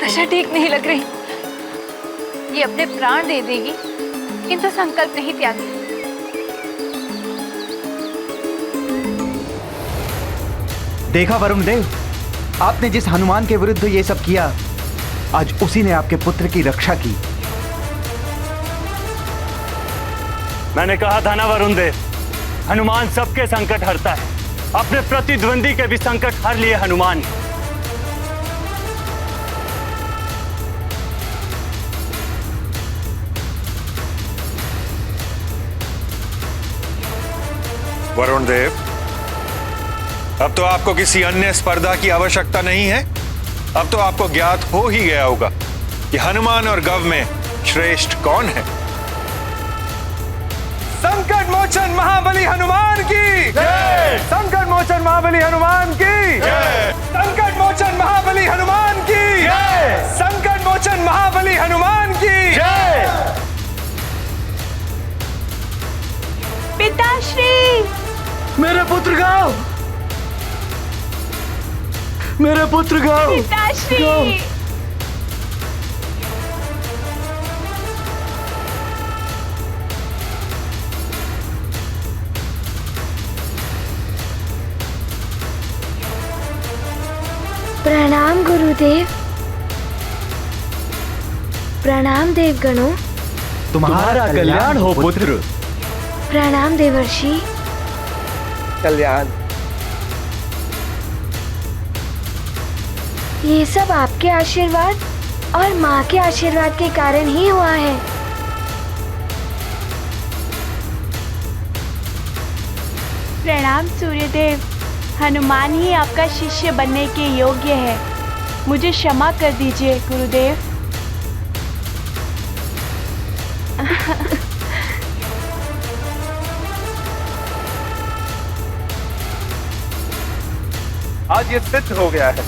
आशा ठीक नहीं लग रही। ये अपने प्राण दे देगी किंतु संकल्प नहीं त्यागी। देखा वरुण देव, आपने जिस हनुमान के विरुद्ध ये सब किया, आज उसी ने आपके पुत्र की रक्षा की। मैंने कहा था ना वरुण देव, हनुमान सबके संकट हरता है। अपने प्रतिद्वंदी के भी संकट हर लिए हनुमान ने। वरुण देव, अब तो आपको किसी अन्य स्पर्धा की आवश्यकता नहीं है। अब तो आपको ज्ञात हो ही गया होगा कि हनुमान और गव में श्रेष्ठ कौन है। संकट मोचन महाबली हनुमान की जय। संकट मोचन महाबली हनुमान की जय। संकट मोचन महाबली हनुमान की जय। संकट मोचन महाबली हनुमान की जय। पिताश्री, मेरे पुत्र गाओ, मेरे पुत्र गाओ, पिताश्री। प्रणाम गुरुदेव। प्रणाम देवगणों। तुम्हारा कल्याण हो पुत्र। प्रणाम देवर्षि। कल्याण। ये सब आपके आशीर्वाद और माँ के आशीर्वाद के कारण ही हुआ है। प्रणाम सूर्यदेव। हनुमान ही आपका शिष्य बनने के योग्य है। मुझे क्षमा कर दीजिए गुरुदेव। आज ये सिद्ध हो गया है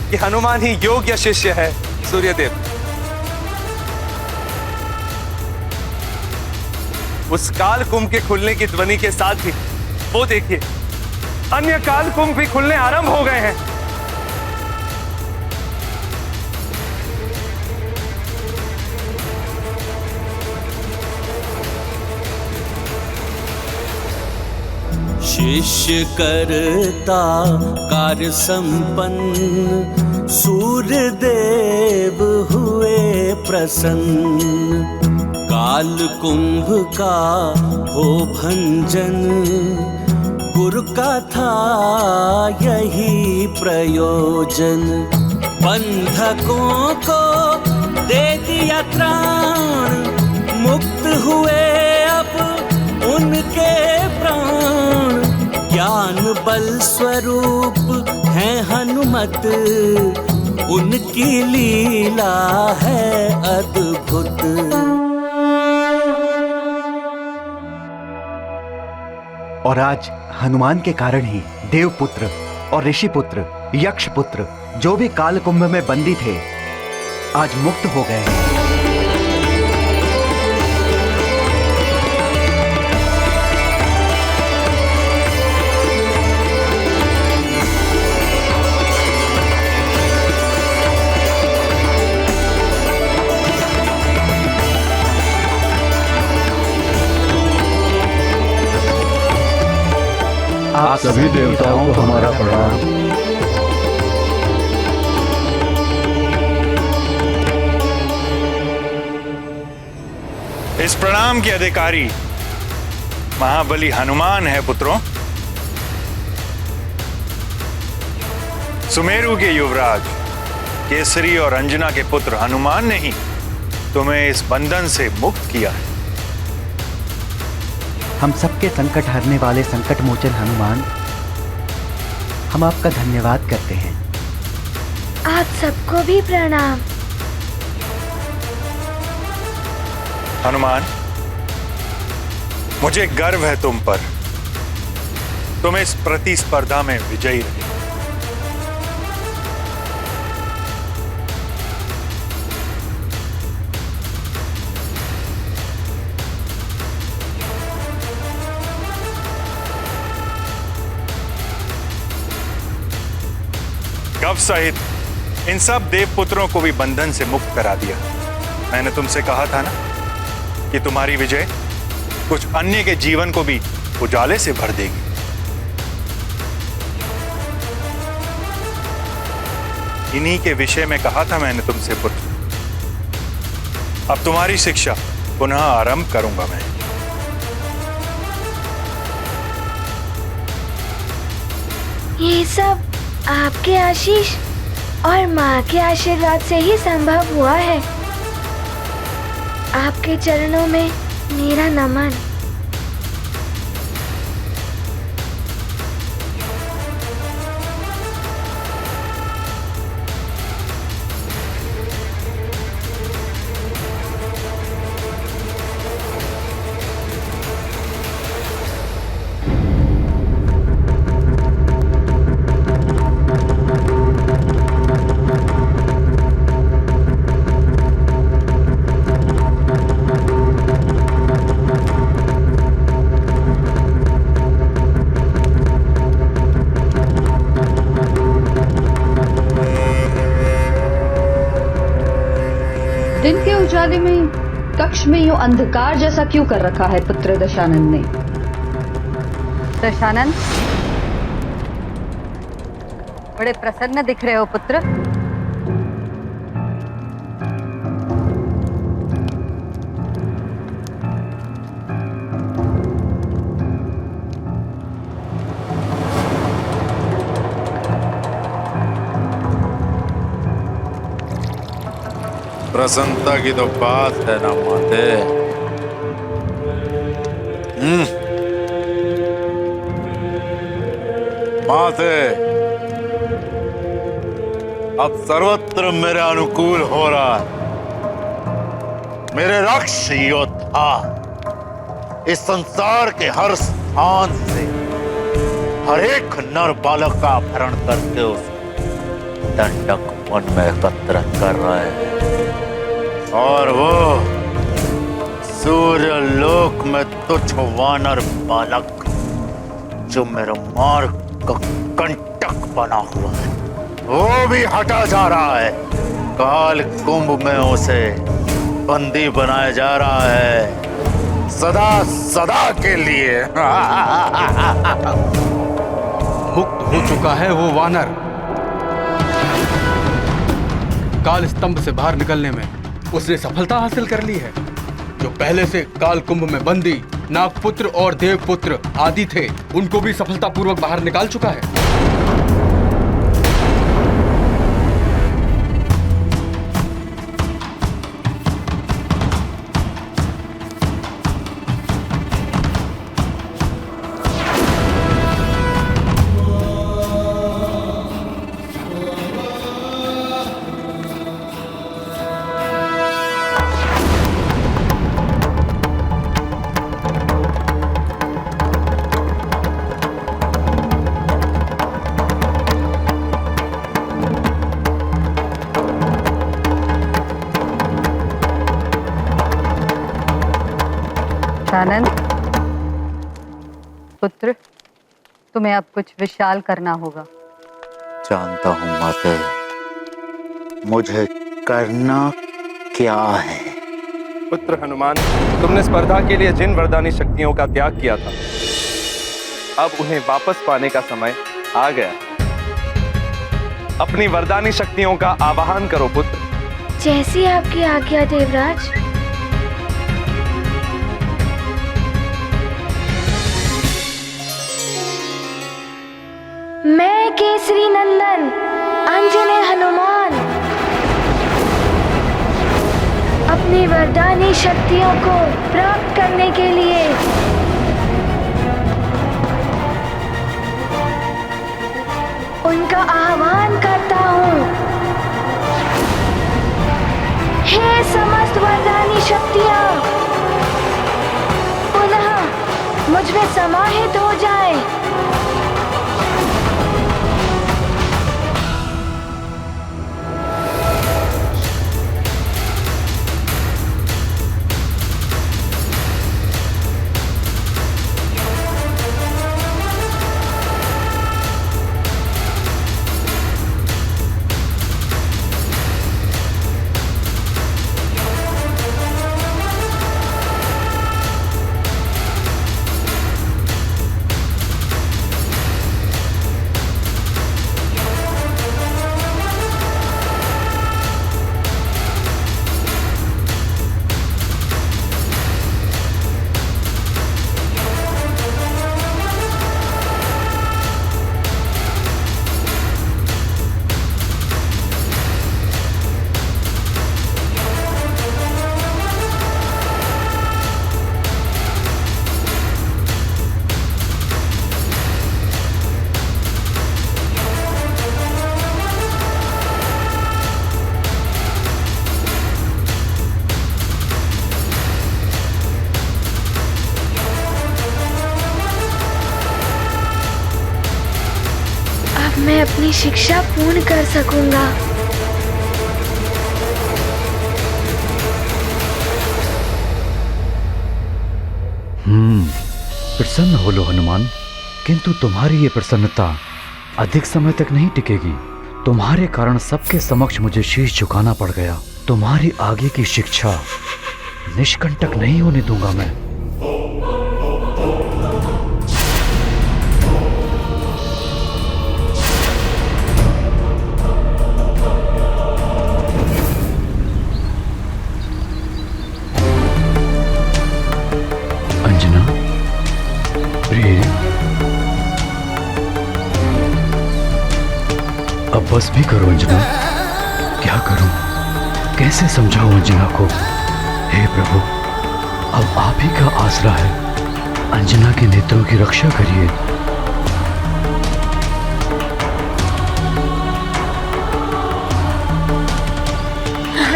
कि हनुमान ही योग्य शिष्य है सूर्यदेव। उस काल कुंभ के खुलने की ध्वनि के साथ ही वो देखिए, अन्य काल कुंभ भी खुलने आरंभ हो गए हैं। शिष्य करता कार्य संपन्न, सूर्य देव हुए प्रसन्न। काल कुंभ का हो भंजन, गुरु का था यही प्रयोजन। बंधकों को दे दिया त्राण, मुक्त हुए अब उनके प्राण। ज्ञान बल स्वरूप है हनुमत, उनकी लीला है अद्भुत। और आज हनुमान के कारण ही देवपुत्र और ऋषिपुत्र, यक्षपुत्र, जो भी काल कुंभ में बंदी थे, आज मुक्त हो गए हैं। आप सभी देवताओं को हमारा प्रणाम। इस प्रणाम के अधिकारी महाबली हनुमान है पुत्रों। सुमेरु के युवराज केसरी और अंजना के पुत्र हनुमान ने ही तुम्हें इस बंधन से मुक्त किया है। हम सबके संकट हरने वाले संकट मोचन हनुमान, हम आपका धन्यवाद करते हैं। आप सबको भी प्रणाम। हनुमान, मुझे गर्व है तुम पर। तुम इस प्रतिस्पर्धा में विजयी रहे। गव सहित इन सब देवपुत्रों को भी बंधन से मुक्त करा दिया। मैंने तुमसे कहा था ना कि तुम्हारी विजय कुछ अन्य के जीवन को भी उजाले से भर देगी। इन्हीं के विषय में कहा था मैंने तुमसे पुत्र। अब तुम्हारी शिक्षा पुनः आरंभ करूंगा मैं। ये सब आपके आशीष और माँ के आशीर्वाद से ही संभव हुआ है। आपके चरणों में मेरा नमन। दिन के उजाले में कक्ष में यूं अंधकार जैसा क्यों कर रखा है पुत्र दशानन ने? दशानन, बड़े प्रसन्न दिख रहे हो पुत्र। प्रसन्नता की तो बात है ना माते। माते, अब सर्वत्र मेरे अनुकूल हो रहा है। मेरे रक्ष योद्धा इस संसार के हर स्थान से हर एक नर बालक का अपहरण करके उस दंडक वन में एकत्र कर रहे हैं। और वो सूर्य लोक में तुच्छ वानर बालक जो मेरे मार्ग का कंटक बना हुआ है, वो भी हटा जा रहा है। काल कुंभ में उसे बंदी बनाया जा रहा है, सदा सदा के लिए। मुक्त हो चुका है वो वानर। काल स्तंभ से बाहर निकलने में उसने सफलता हासिल कर ली है। जो पहले से काल कुंभ में बंदी नागपुत्र और देवपुत्र आदि थे, उनको भी सफलतापूर्वक बाहर निकाल चुका है। दशानन पुत्र, तुम्हें अब कुछ विशाल करना होगा। जानता हूं माते, मुझे करना क्या है। पुत्र हनुमान, तुमने स्पर्धा के लिए जिन वरदानी शक्तियों का त्याग किया था, अब उन्हें वापस पाने का समय आ गया। अपनी वरदानी शक्तियों का आवाहन करो पुत्र। जैसी आपकी आज्ञा देवराज। मैं केसरी नंदन अंजने हनुमान अपनी वरदानी शक्तियों को प्राप्त करने के लिए उनका आह्वान करता हूँ। हे समस्त वरदानी शक्तियाँ, पुनः मुझ में समाहित हो जाए। अपनी शिक्षा पूर्ण कर सकूंगा। प्रसन्न हो लो हनुमान, किंतु तुम्हारी ये प्रसन्नता अधिक समय तक नहीं टिकेगी। तुम्हारे कारण सबके समक्ष मुझे शीश झुकाना पड़ गया। तुम्हारी आगे की शिक्षा निष्कंटक नहीं होने दूंगा मैं। अंजना, प्रिय, अब बस भी करो अंजना। क्या करूं, कैसे समझाऊं अंजना को? हे प्रभु, अब आप ही का आसरा है। अंजना के नेत्रों की रक्षा करिए।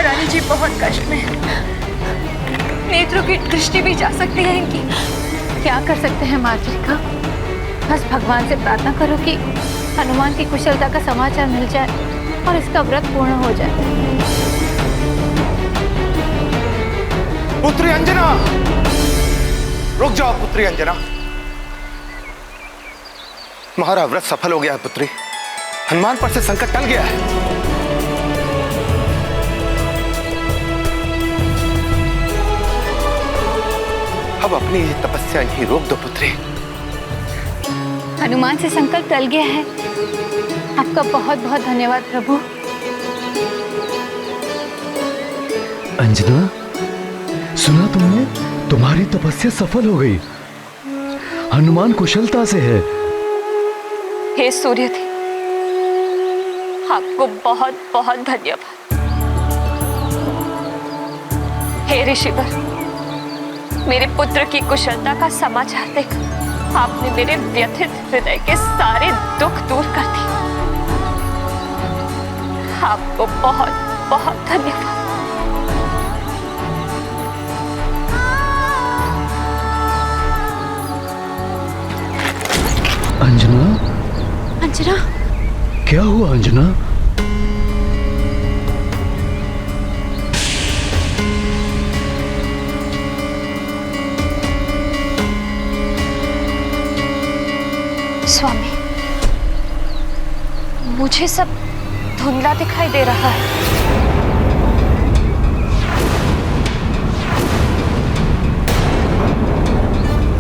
रानी जी बहुत कष्ट में है। नेत्रों की दृष्टि भी जा सकती है इनकी। क्या कर सकते हैं मातृका? बस भगवान से प्रार्थना करो कि हनुमान की कुशलता का समाचार मिल जाए और इसका व्रत पूर्ण हो जाए। पुत्री अंजना, रुक जाओ पुत्री अंजना। तुम्हारा व्रत सफल हो गया है पुत्री। हनुमान पर से संकट टल गया है। अब अपनी ये तपस्या यहीं रोक दो पुत्री। हनुमान से संकल्प टल गया है। आपका बहुत बहुत धन्यवाद प्रभु। अंजना, सुना तुमने? तुम्हारी तपस्या सफल हो गई। हनुमान कुशलता से है। हे सूर्यदेव, आपको बहुत बहुत धन्यवाद। हे ऋषिवर, मेरे पुत्र की कुशलता का समाचार देकर आपने मेरे व्यथित हृदय के सारे दुख दूर कर दिए। आपको बहुत बहुत धन्यवाद। अंजना, अंजना, क्या हुआ अंजना? स्वामी, मुझे सब धुंधला दिखाई दे रहा है।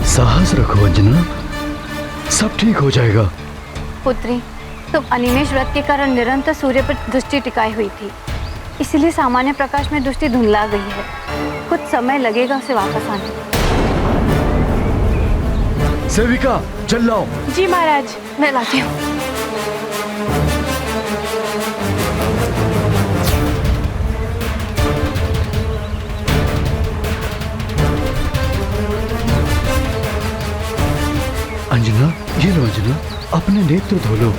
साहस रखो अंजना, सब ठीक हो जाएगा। पुत्री, तुम अनिमेष व्रत के कारण निरंतर सूर्य पर दृष्टि टिकाई हुई थी, इसलिए सामान्य प्रकाश में दृष्टि धुंधला गई है। कुछ समय लगेगा उसे वापस आने में। सेविका, चल लाओ। जी महाराज। मैं लाती हूँ। अंजना, ये लो अंजना, अपने नेत्र धो लो।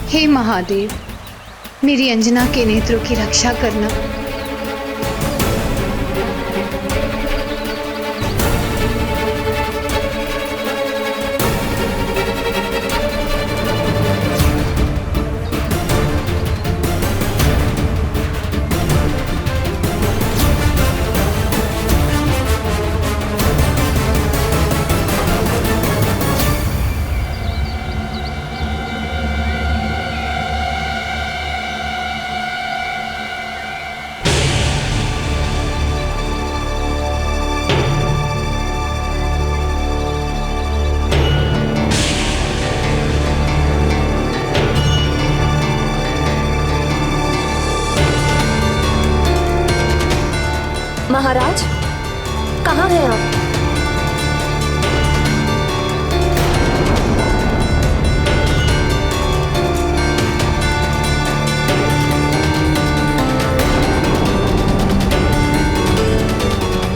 हे महादेव, मेरी अंजना के नेत्रों की रक्षा करना। महाराज, कहाँ हैं आप?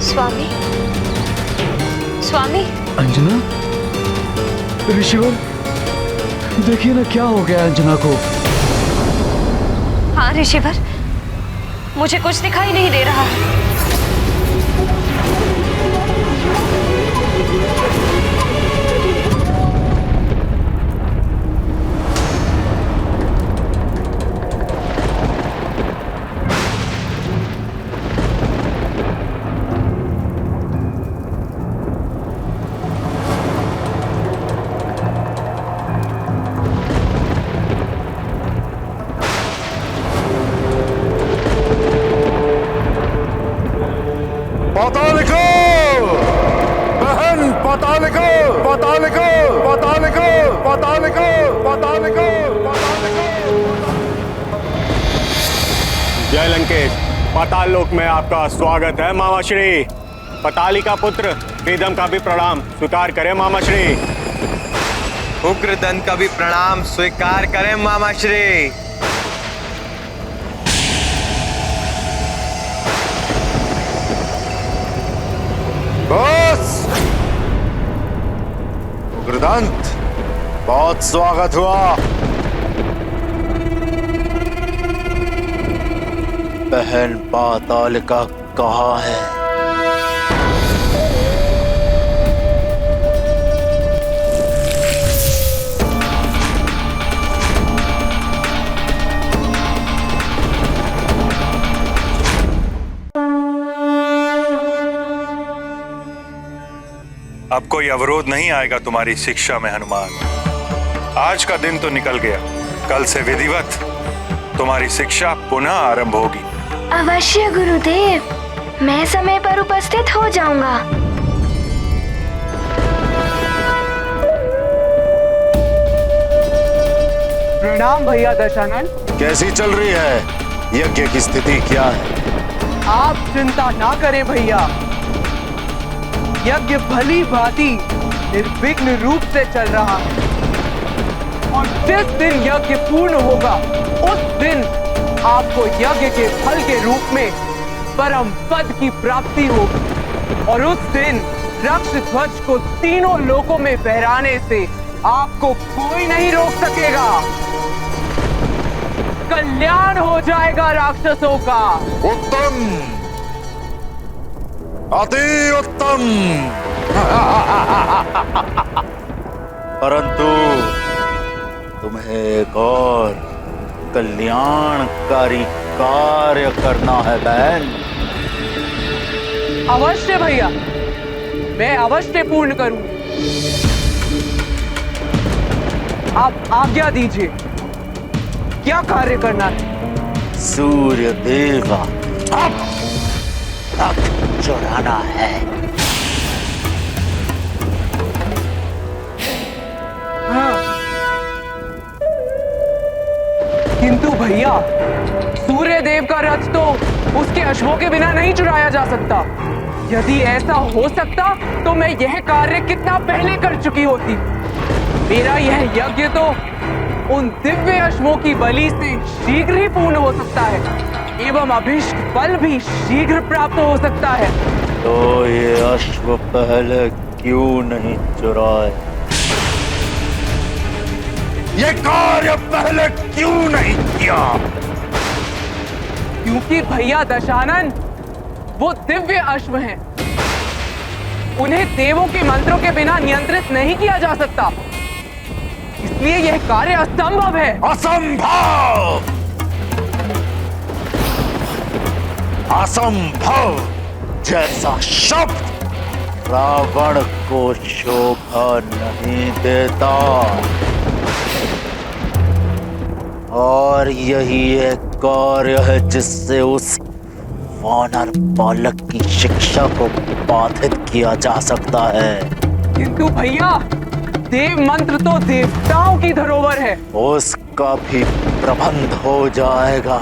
स्वामी, स्वामी। अंजना, ऋषिवर, देखिए ना क्या हो गया अंजना को। हाँ ऋषिवर, मुझे कुछ दिखाई नहीं दे रहा है। पाताल लोक में आपका स्वागत है मामा श्री। पताली का पुत्र प्रीतम का भी प्रणाम स्वीकार करें मामा श्री। उग्रदंत का भी प्रणाम स्वीकार करें मामा श्री। बस उग्रदंत, बहुत स्वागत हुआ। बहन पातालिका कहाँ है? अब कोई अवरोध नहीं आएगा तुम्हारी शिक्षा में हनुमान। आज का दिन तो निकल गया, कल से विधिवत तुम्हारी शिक्षा पुनः आरंभ होगी। अवश्य गुरुदेव, मैं समय पर उपस्थित हो जाऊंगा। प्रणाम भैया दशानन। कैसी चल रही है यज्ञ की स्थिति, क्या है? आप चिंता ना करें भैया, यज्ञ भली भांति निर्विघ्न रूप से चल रहा है और जिस दिन यज्ञ पूर्ण होगा उस दिन आपको यज्ञ के फल के रूप में परम पद की प्राप्ति होगी और उस दिन रक्ष ध्वज को तीनों लोकों में फहराने से आपको कोई नहीं रोक सकेगा। कल्याण हो जाएगा राक्षसों का। उत्तम, अति उत्तम। परंतु तुम्हें एक और कल्याणकारी कार्य करना है बहन। अवश्य भैया, मैं अवश्य पूर्ण करूं। आप आज्ञा दीजिए, क्या कार्य करना है? सूर्य देव अब रक्त चढ़ाना है। हाँ। किंतु भैया, सूर्य देव का रथ तो उसके अश्वों के बिना नहीं चुराया जा सकता। यदि ऐसा हो सकता तो मैं यह कार्य कितना पहले कर चुकी होती। मेरा यह यज्ञ तो उन दिव्य अश्वों की बलि से शीघ्र ही पूर्ण हो सकता है एवं अभीष्ट फल भी शीघ्र प्राप्त हो सकता है। तो ये अश्व पहले क्यों नहीं चुराए? ये कार्य पहले क्यों नहीं किया? क्योंकि भैया दशानन, वो दिव्य अश्व हैं। उन्हें देवों के मंत्रों के बिना नियंत्रित नहीं किया जा सकता, इसलिए यह कार्य असंभव है। असंभव, असंभव जैसा शब्द रावण को शोभा नहीं देता। और यही एक कार्य है जिससे उस वानर बालक की शिक्षा को बाधित किया जा सकता है। किंतु भैया, देव मंत्र तो देवताओं की धरोहर है। उसका भी प्रबंध हो जाएगा।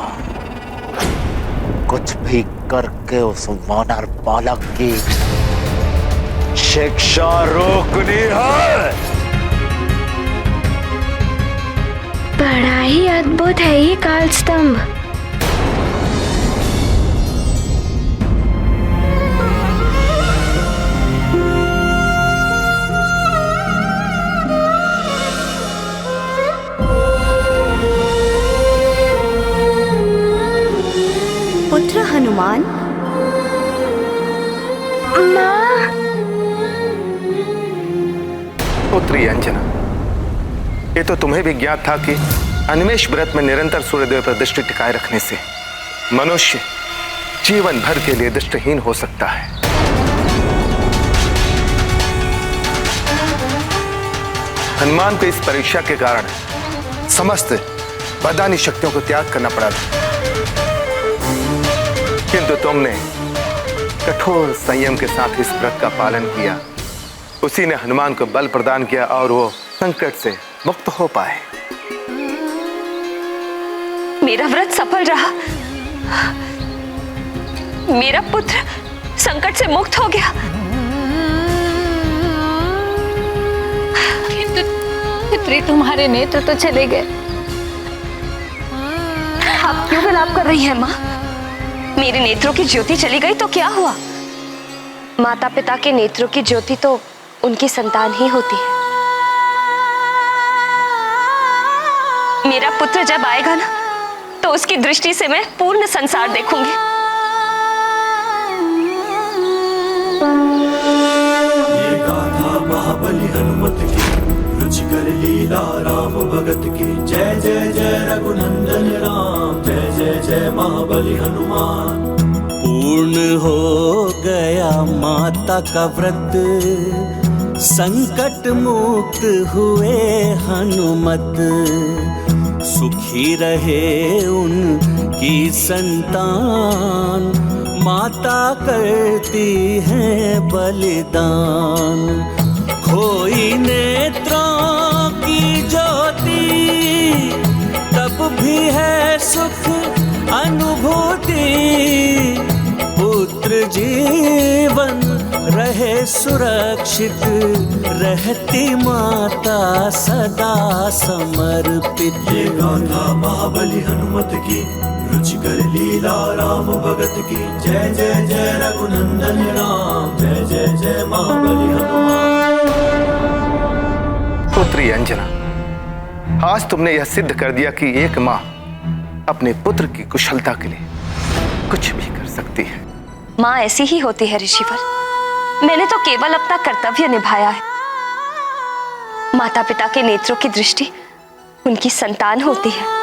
कुछ भी करके उस वानर बालक की शिक्षा रोकनी है। बड़ा ही अद्भुत है ये काल स्तंभ। पुत्र हनुमान। माँ। पुत्री अंजना, ये तो तुम्हें भी ज्ञात था कि अनिमेष व्रत में निरंतर सूर्यदेव पर दृष्टि टिकाए रखने से मनुष्य जीवन भर के लिए दृष्टिहीन हो सकता है। हनुमान को इस परीक्षा के कारण समस्त वरदानी शक्तियों को त्याग करना पड़ा था, किंतु तुमने कठोर संयम के साथ इस व्रत का पालन किया। उसी ने हनुमान को बल प्रदान किया और वो संकट से मुक्त हो पाए। मेरा व्रत सफल रहा। मेरा पुत्र संकट से मुक्त हो गया। किंतु पुत्री, तुम्हारे नेत्र तो चले गए। आप क्यों विलाप कर रही हैं माँ? मेरे नेत्रों की ज्योति चली गई तो क्या हुआ? माता पिता के नेत्रों की ज्योति तो उनकी संतान ही होती है। मेरा पुत्र जब आएगा ना, तो उसकी दृष्टि से मैं पूर्ण संसार देखूंगी। ये गाथा महाबली हनुमत की, रुचिकर लीला राम भगत की। जय जय जय रघुनंदन राम, जय जय जय महाबली हनुमान। पूर्ण हो गया माता का व्रत, संकट मुक्त हुए हनुमत। सुखी रहे उनकी संतान, माता करती है बलिदान। खोई नेत्रों की ज्योति, तब भी है सुख अनुभूति। पुत्र जीवन रहे सुरक्षित, रहती माता सदा समर्पित। ये गाथा महाबली हनुमत की, रुचिकर लीला राम भगत की। जय जय जय रघुनंदन राम, जय जय जय महाबली हनुमान। पुत्री अंजना, आज तुमने यह सिद्ध कर दिया कि एक माँ अपने पुत्र की कुशलता के लिए कुछ भी कर सकती है। माँ ऐसी ही होती है ऋषिवर। मैंने तो केवल अपना कर्तव्य निभाया है। माता पिता के नेत्रों की दृष्टि उनकी संतान होती है।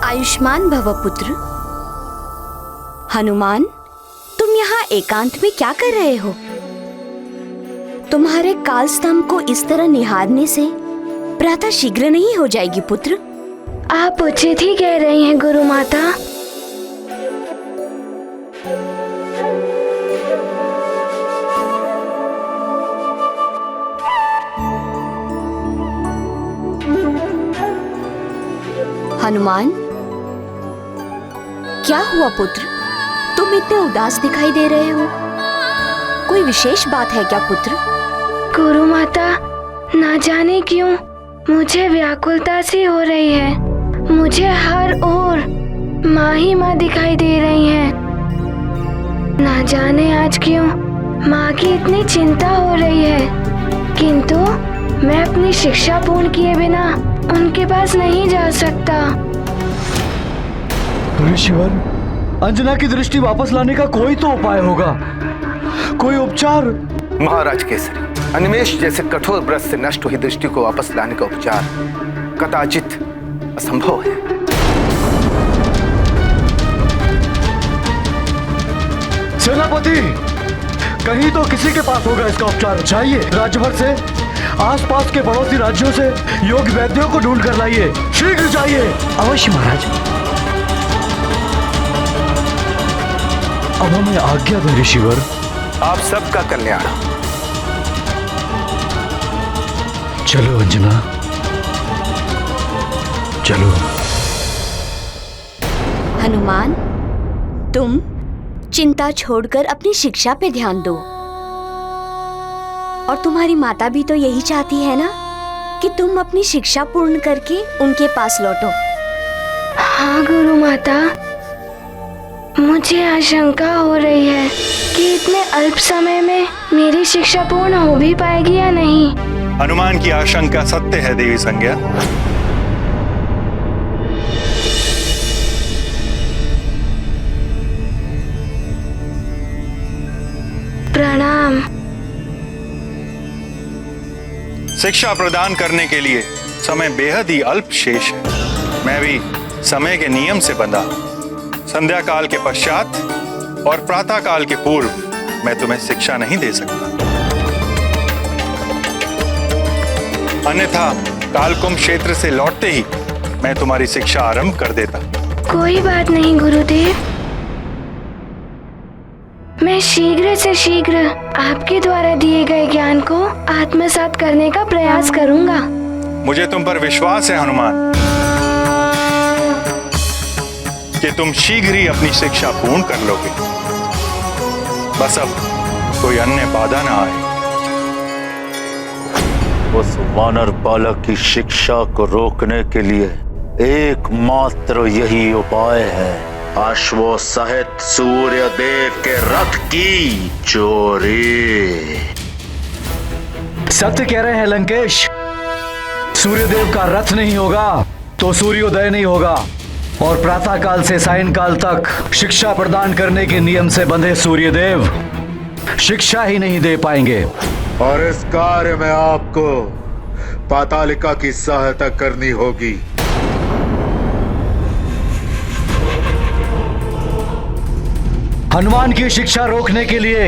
आयुष्मान भव पुत्र। हनुमान, तुम यहाँ एकांत में क्या कर रहे हो? तुम्हारे काल स्तंभ को इस तरह निहारने से प्रातः शीघ्र नहीं हो जाएगी पुत्र? आप उचित ही कह रही हैं गुरु माता। हनुमान, क्या हुआ पुत्र? तुम इतने उदास दिखाई दे रहे हो। कोई विशेष बात है क्या पुत्र? गुरु माता, ना जाने क्यों मुझे व्याकुलता सी हो रही है। मुझे हर ओर माँ ही माँ दिखाई दे रही हैं। ना जाने आज क्यों माँ की इतनी चिंता हो रही है, किंतु मैं अपनी शिक्षा पूर्ण किए बिना उनके पास नहीं जा सकता। ऋषिवर, अंजना की दृष्टि वापस लाने का कोई तो उपाय होगा, कोई उपचार। महाराज केसरी, अन्वेष जैसे कठोर व्रत से नष्ट हुई दृष्टि को वापस लाने का उपचार कदाचित असंभव है। सेनापति, कहीं तो किसी के पास होगा इसका उपचार। चाहिए राज्य भर से, आसपास के पड़ोसी राज्यों से योग वैद्यों को ढूंढ कर लाइए, शीघ्र चाहिए। अवश्य महाराज। अब हमें आज्ञा दो ऋषिवर। आप सबका कल्याण। चलो अंजना, चलो। हनुमान, तुम चिंता छोड़कर अपनी शिक्षा पे ध्यान दो। और तुम्हारी माता भी तो यही चाहती है ना कि तुम अपनी शिक्षा पूर्ण करके उनके पास लौटो। हाँ गुरु माता, मुझे आशंका हो रही है कि इतने अल्प समय में मेरी शिक्षा पूर्ण हो भी पाएगी या नहीं। हनुमान की आशंका सत्य है देवी संज्ञा। शिक्षा प्रदान करने के लिए समय बेहद ही अल्प शेष है। मैं भी समय के नियम से बंधा हूं। संध्या काल के पश्चात और प्रातः काल के पूर्व मैं तुम्हें शिक्षा नहीं दे सकता, अन्यथा कालकुंभ क्षेत्र से लौटते ही मैं तुम्हारी शिक्षा आरंभ कर देता। कोई बात नहीं गुरुदेव, मैं शीघ्र से शीघ्र आपके द्वारा दिए गए ज्ञान को आत्मसात करने का प्रयास करूंगा। मुझे तुम पर विश्वास है हनुमान कि तुम शीघ्र ही अपनी शिक्षा पूर्ण कर लोगे। बस अब कोई अन्य बाधा ना आए। उस वानर बालक की शिक्षा को रोकने के लिए एकमात्र यही उपाय है, अश्वों सहित सूर्य देव के रथ की चोरी। सत्य कह रहे हैं लंकेश, सूर्यदेव का रथ नहीं होगा तो सूर्योदय नहीं होगा, और प्रातः काल से सायंकाल तक शिक्षा प्रदान करने के नियम से बंधे सूर्यदेव शिक्षा ही नहीं दे पाएंगे। और इस कार्य में आपको पातालिका की सहायता करनी होगी। हनुमान की शिक्षा रोकने के लिए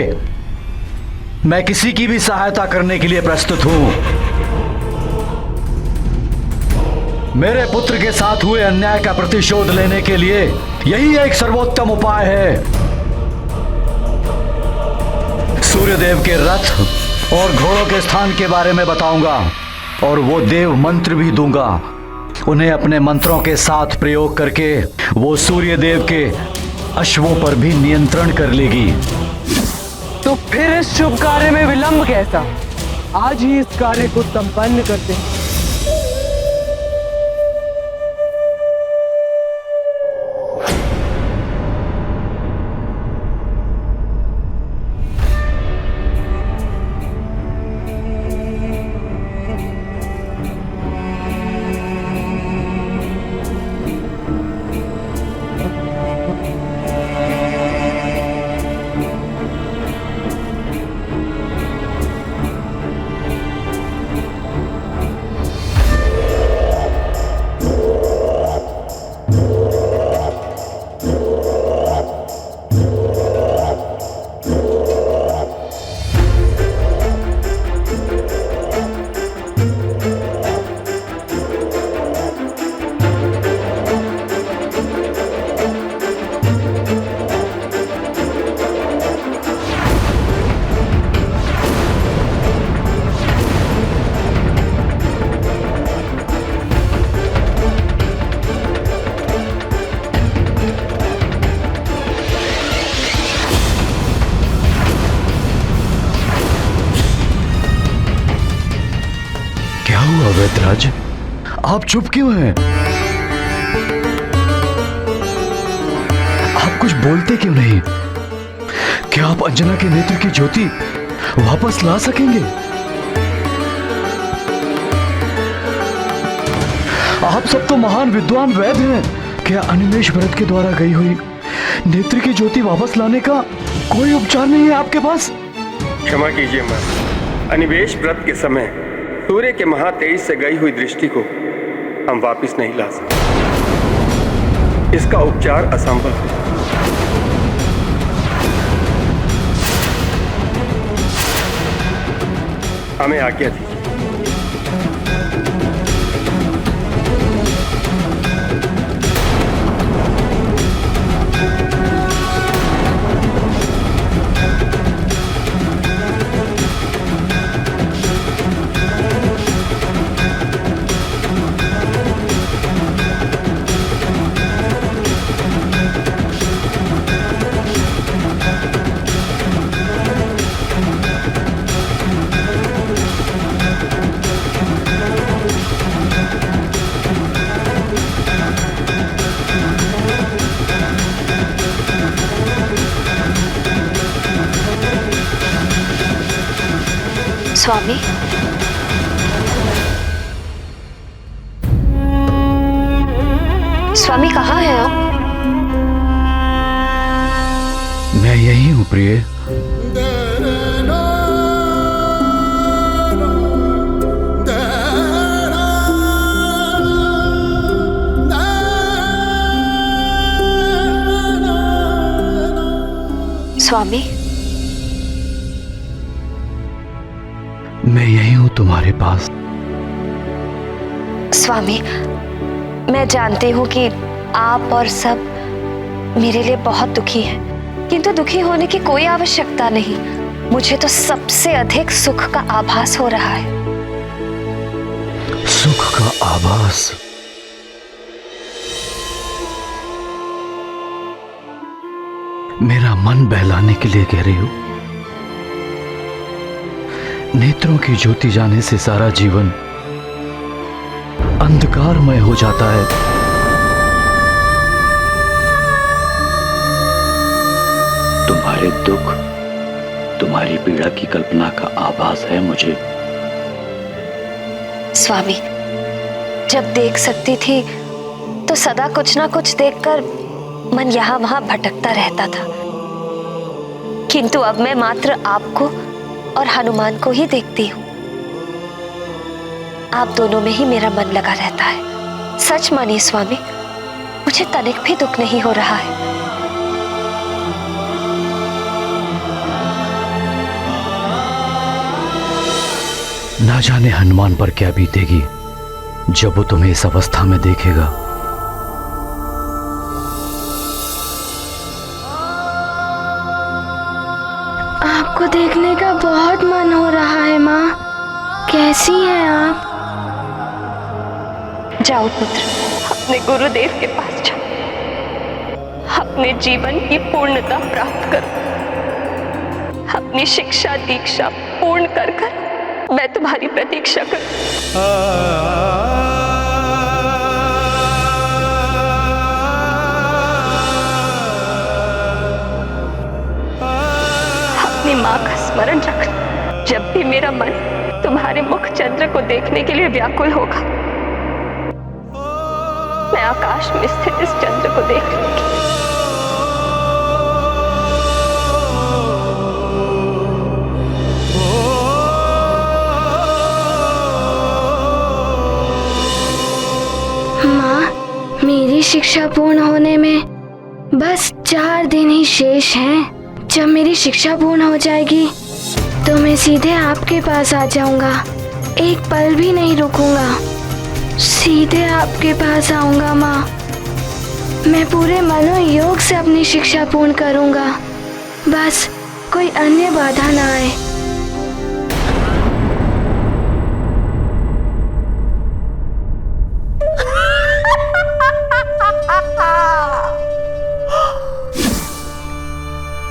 मैं किसी की भी सहायता करने के लिए प्रस्तुत हूं। मेरे पुत्र के साथ हुए अन्याय का प्रतिशोध लेने के लिए यही एक सर्वोत्तम उपाय है। सूर्यदेव के रथ और घोड़ों के स्थान के बारे में बताऊंगा, और वो देव मंत्र भी दूंगा। उन्हें अपने मंत्रों के साथ प्रयोग करके वो सूर्यदेव के अश्वों पर भी नियंत्रण कर लेगी। तो फिर इस शुभ कार्य में विलंब कैसा? आज ही इस कार्य को संपन्न करते हैं। वैद्यराज, आप चुप क्यों हैं? आप कुछ बोलते क्यों नहीं? क्या आप अंजना के नेत्र की ज्योति वापस ला सकेंगे? आप सब तो महान विद्वान वैद्य हैं। क्या अनिमेष व्रत के द्वारा गई हुई नेत्र की ज्योति वापस लाने का कोई उपचार नहीं है आपके पास? क्षमा कीजिए मां, अनिमेष व्रत के समय सूर्य के महातेज से गई हुई दृष्टि को हम वापस नहीं ला सकते। इसका उपचार असंभव है। हमें आज्ञा दीजिए। स्वामी, स्वामी कहाँ हैं आप? मैं यही हूं प्रिय। स्वामी, मैं यही हूं तुम्हारे पास। स्वामी, मैं जानती हूँ कि आप और सब मेरे लिए बहुत दुखी हैं, किंतु दुखी होने की कोई आवश्यकता नहीं। मुझे तो सबसे अधिक सुख का आभास हो रहा है। सुख का आभास? मेरा मन बहलाने के लिए कह रही हो? नेत्रों की ज्योति जाने से सारा जीवन अंधकारमय हो जाता है। तुम्हारे दुख, तुम्हारी पीड़ा की कल्पना का आभास है मुझे। स्वामी, जब देख सकती थी तो सदा कुछ ना कुछ देखकर मन यहाँ वहां भटकता रहता था, किंतु अब मैं मात्र आपको और हनुमान को ही देखती हूँ। आप दोनों में ही मेरा मन लगा रहता है। सच मानिए स्वामी, मुझे तनिक भी दुख नहीं हो रहा है। ना जाने हनुमान पर क्या बीतेगी जब वो तुम्हें इस अवस्था में देखेगा। आपको देखने का बहुत मन हो रहा है माँ। कैसी हैं आप? जाओ पुत्र, अपने गुरुदेव के पास जाओ, अपने जीवन की पूर्णता प्राप्त करो। अपनी शिक्षा दीक्षा पूर्ण कर कर मैं तुम्हारी प्रतीक्षा करूं। अपनी माँ का स्मरण रखना। जब भी मेरा मन तुम्हारे मुख चंद्र को देखने के लिए व्याकुल होगा, मैं आकाश में स्थित इस चंद्र को देख लूंगी। माँ, मेरी शिक्षा पूर्ण होने में बस 4 दिन ही शेष हैं। जब मेरी शिक्षा पूर्ण हो जाएगी तो मैं सीधे आपके पास आ जाऊंगा। एक पल भी नहीं रुकूंगा, सीधे आपके पास आऊंगा माँ। मैं पूरे मनोयोग से अपनी शिक्षा पूर्ण करूंगा, बस कोई अन्य बाधा ना आए।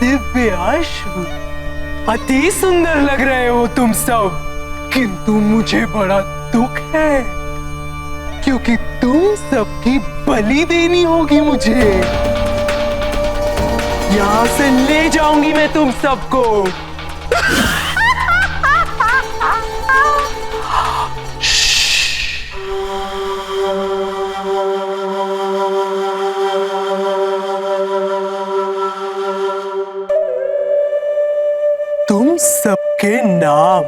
दिव्याश्व, अति सुंदर लग रहे हो तुम सब, किंतु मुझे बड़ा दुख है क्योंकि तुम सबकी बलि देनी होगी मुझे। यहां से ले जाऊंगी मैं तुम सबको। तुम सबके नाम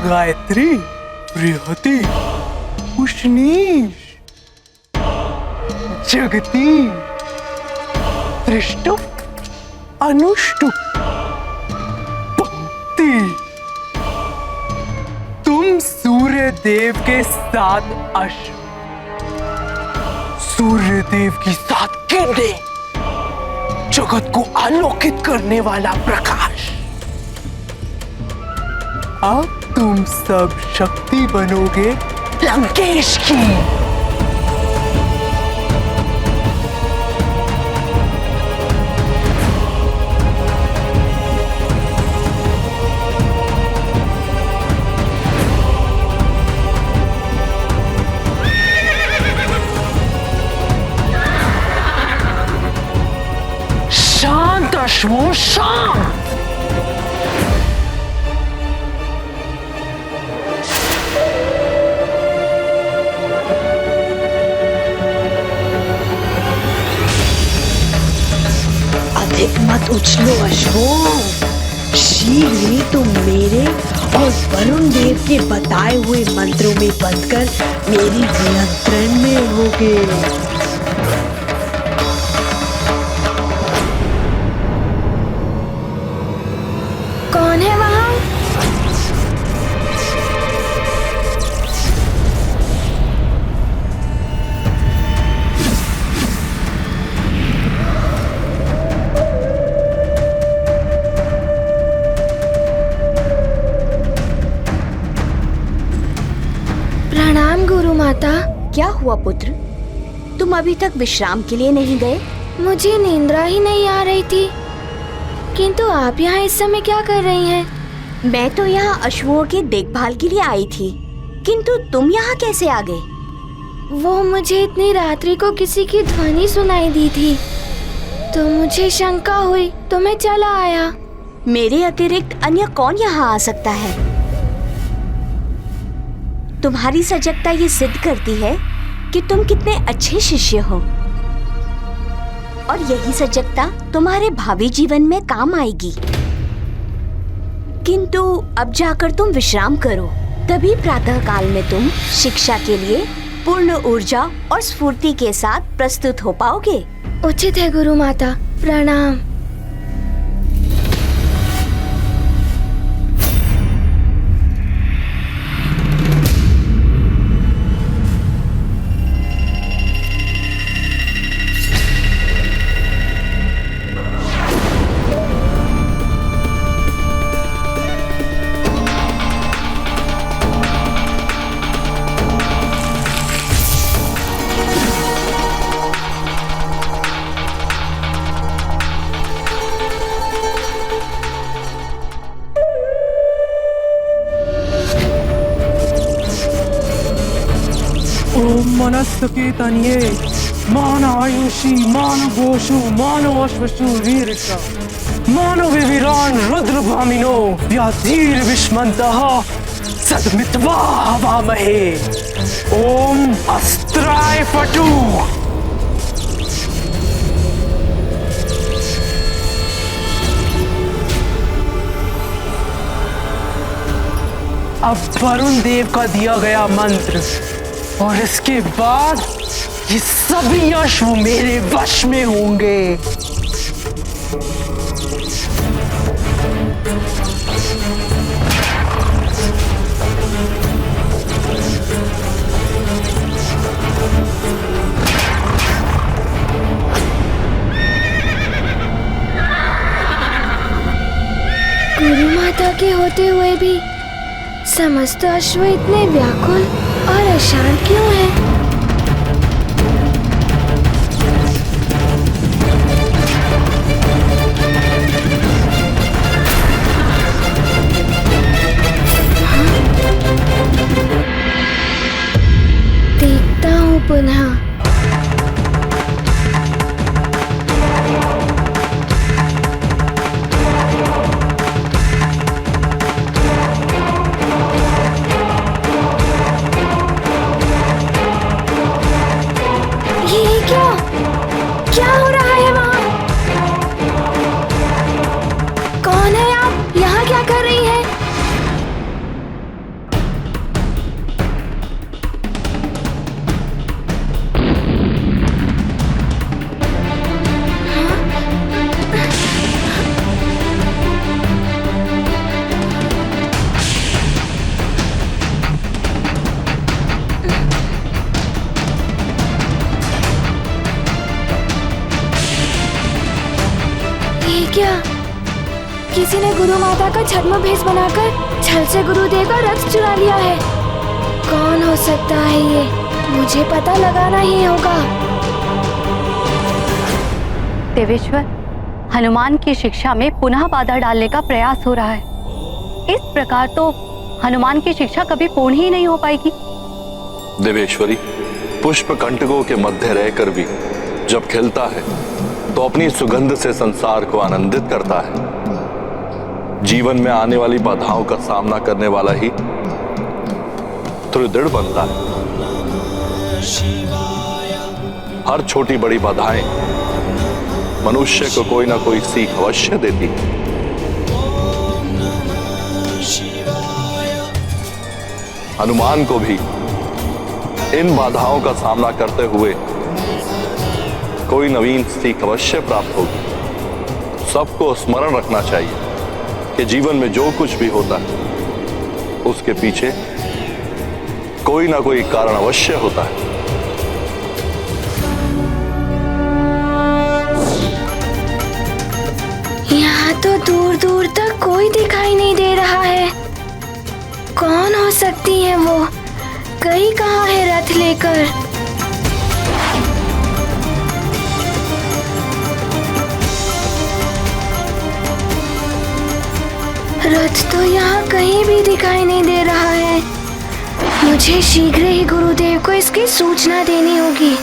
गायत्री, बृहति, उष्णीश, जगती, त्रिष्टुप, अनुष्टुप, पंक्ति। तुम सूर्य देव के 7 अश्व, सूर्य देव की 7 किरणें, जगत को आलोकित करने वाला प्रकाश। अब तुम सब शक्ति बनोगे लंकेश की। शांत अश्वों, शांत। अधिक मत उछलो अश्वों, शीघ्र ही तुम मेरे और वरुण देव के बताए हुए मंत्रों में बंधकर मेरी नियंत्रण में होगे। माता। क्या हुआ पुत्र? तुम अभी तक विश्राम के लिए नहीं गए? मुझे नींद्रा ही नहीं आ रही थी। किंतु आप यहाँ इस समय क्या कर रही हैं? मैं तो यहाँ अश्वों की देखभाल के लिए आई थी, किंतु तुम यहाँ कैसे आ गए? वो मुझे इतनी रात्रि को किसी की ध्वनि सुनाई दी थी, तो मुझे शंका हुई तो मैं चला आया। मेरे अतिरिक्त अन्य कौन यहाँ आ सकता है? तुम्हारी सजगता ये सिद्ध करती है कि तुम कितने अच्छे शिष्य हो, और यही सजगता तुम्हारे भावी जीवन में काम आएगी। किंतु अब जाकर तुम विश्राम करो, तभी प्रातः काल में तुम शिक्षा के लिए पूर्ण ऊर्जा और स्फूर्ति के साथ प्रस्तुत हो पाओगे। उचित है गुरु माता, प्रणाम। मनस्तकेतन्ये मान आयुषी मान गोषु मानव अश्वशु वीरका मानव विवीरान रुद्र भामिनो व्याधीर विष्मन्तः सद्मित्वा हवामहे। ओम अस्त्राय फटू। अब वरुण देव का दिया गया मंत्र, और इसके बाद ये सभी अश्व मेरे वश में होंगे। गुरु माता के होते हुए भी समस्त अश्व इतने व्याकुल और अशांत क्यों हैं? देखता हूँ पुनः। क्या हो रहा है वहाँ? कौन है आप? यहाँ क्या कर रही है? क्या किसी ने गुरु माता का छद्म भेष बनाकर छल से गुरुदेव का रथ चुरा लिया है? कौन हो सकता है ये? मुझे पता लगाना ही होगा। देवेश्वर, हनुमान की शिक्षा में पुनः बाधा डालने का प्रयास हो रहा है। इस प्रकार तो हनुमान की शिक्षा कभी पूर्ण ही नहीं हो पाएगी। देवेश्वरी, पुष्प कंटकों के मध्य रहकर भी जब खिलता है तो अपनी सुगंध से संसार को आनंदित करता है। जीवन में आने वाली बाधाओं का सामना करने वाला ही दृढ़ बनता है। हर छोटी बड़ी बाधाएं मनुष्य को कोई ना कोई सीख अवश्य देती है। हनुमान को भी इन बाधाओं का सामना करते हुए कोई नवीन सीख अवश्य प्राप्त होगी। सबको स्मरण रखना चाहिए कि जीवन में जो कुछ भी होता है उसके पीछे कोई ना कोई कारण अवश्य होता है। यहाँ तो दूर दूर तक कोई दिखाई नहीं दे रहा है। कौन हो सकती है वो? कहीं कहाँ है रथ लेकर। रथ तो यहाँ कहीं भी दिखाई नहीं दे रहा है। मुझे शीघ्र ही गुरुदेव को इसकी सूचना देनी होगी।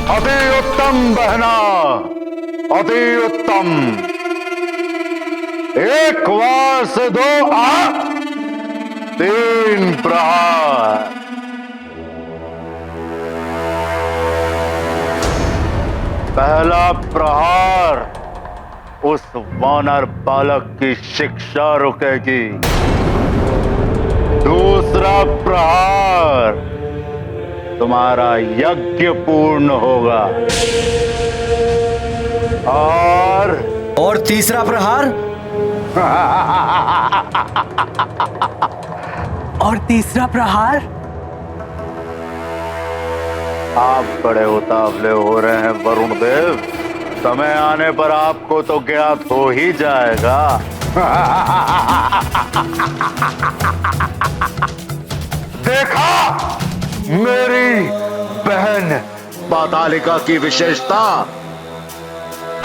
अति उत्तम बहना, अति उत्तम। एक वार से 2 3 प्रहार। पहला प्रहार उस वानर बालक की शिक्षा रुकेगी। दूसरा प्रहार तुम्हारा यज्ञ पूर्ण होगा। और तीसरा प्रहार और तीसरा प्रहार? आप बड़े उतावले हो रहे हैं वरुण देव। समय आने पर आपको तो ज्ञात हो ही जाएगा। देखा मेरी बहन पातालिका की विशेषता।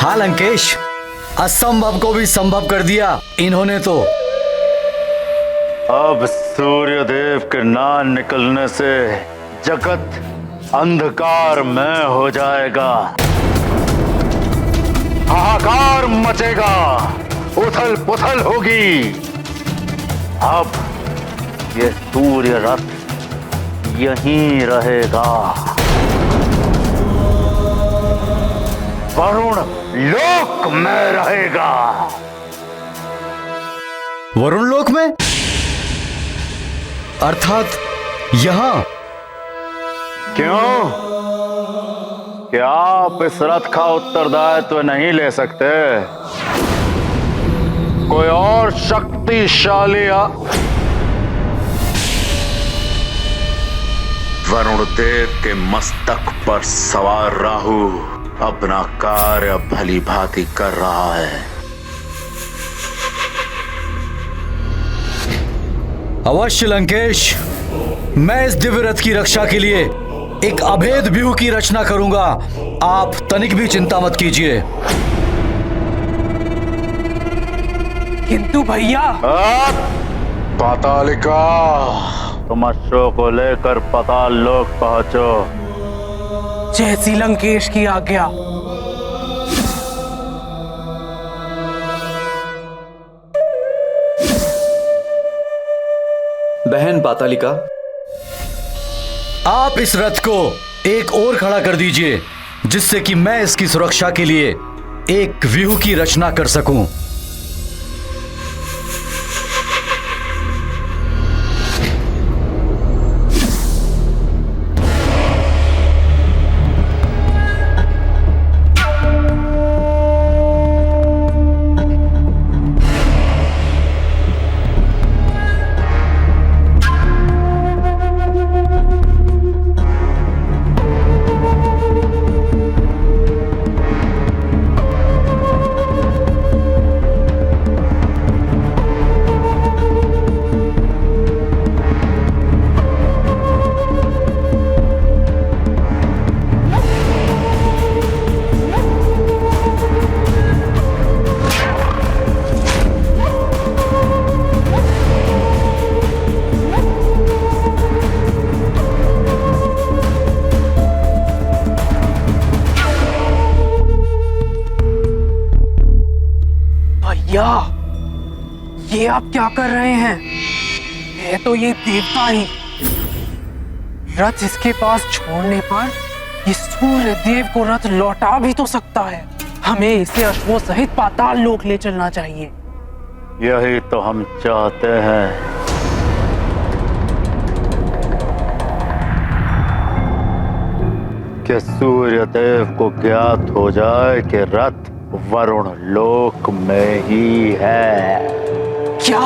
हाँ लंकेश, असंभव को भी संभव कर दिया इन्होंने तो। अब सूर्यदेव के ना निकलने से जगत अंधकारमय हो जाएगा। हाहाकार मचेगा, उथल पुथल होगी। अब ये सूर्य रथ यहीं रहेगा। वरुण लोक में रहेगा। वरुण लोक में? अर्थात यहां? क्यों? क्या आप इस रथ का उत्तरदायित्व नहीं ले सकते? कोई और शक्तिशाली वरुण देव के मस्तक पर सवार राहु अपना कार्य भली भांति कर रहा है। अवश्य लंकेश, मैं इस दिव्य रथ की रक्षा के लिए एक अभेद व्यूह की रचना करूंगा। आप तनिक भी चिंता मत कीजिए। किंतु भैया, पातालिका, तुम अश्व को लेकर पाताल लोक पहुंचो। जैसी लंकेश की आज्ञा। बहन पातालिका, आप इस रथ को एक और खड़ा कर दीजिए, जिससे कि मैं इसकी सुरक्षा के लिए एक व्यूह की रचना कर सकूं। ये आप क्या कर रहे हैं? है तो ये देवता ही। रथ इसके पास छोड़ने पर ये सूर्य देव को रथ लौटा भी तो सकता है। हमें इसे अश्वों सहित पाताल लोक ले चलना चाहिए। यही तो हम चाहते हैं। कि सूर्य देव को ज्ञात हो जाए कि रथ वरुण लोक में ही है। क्या?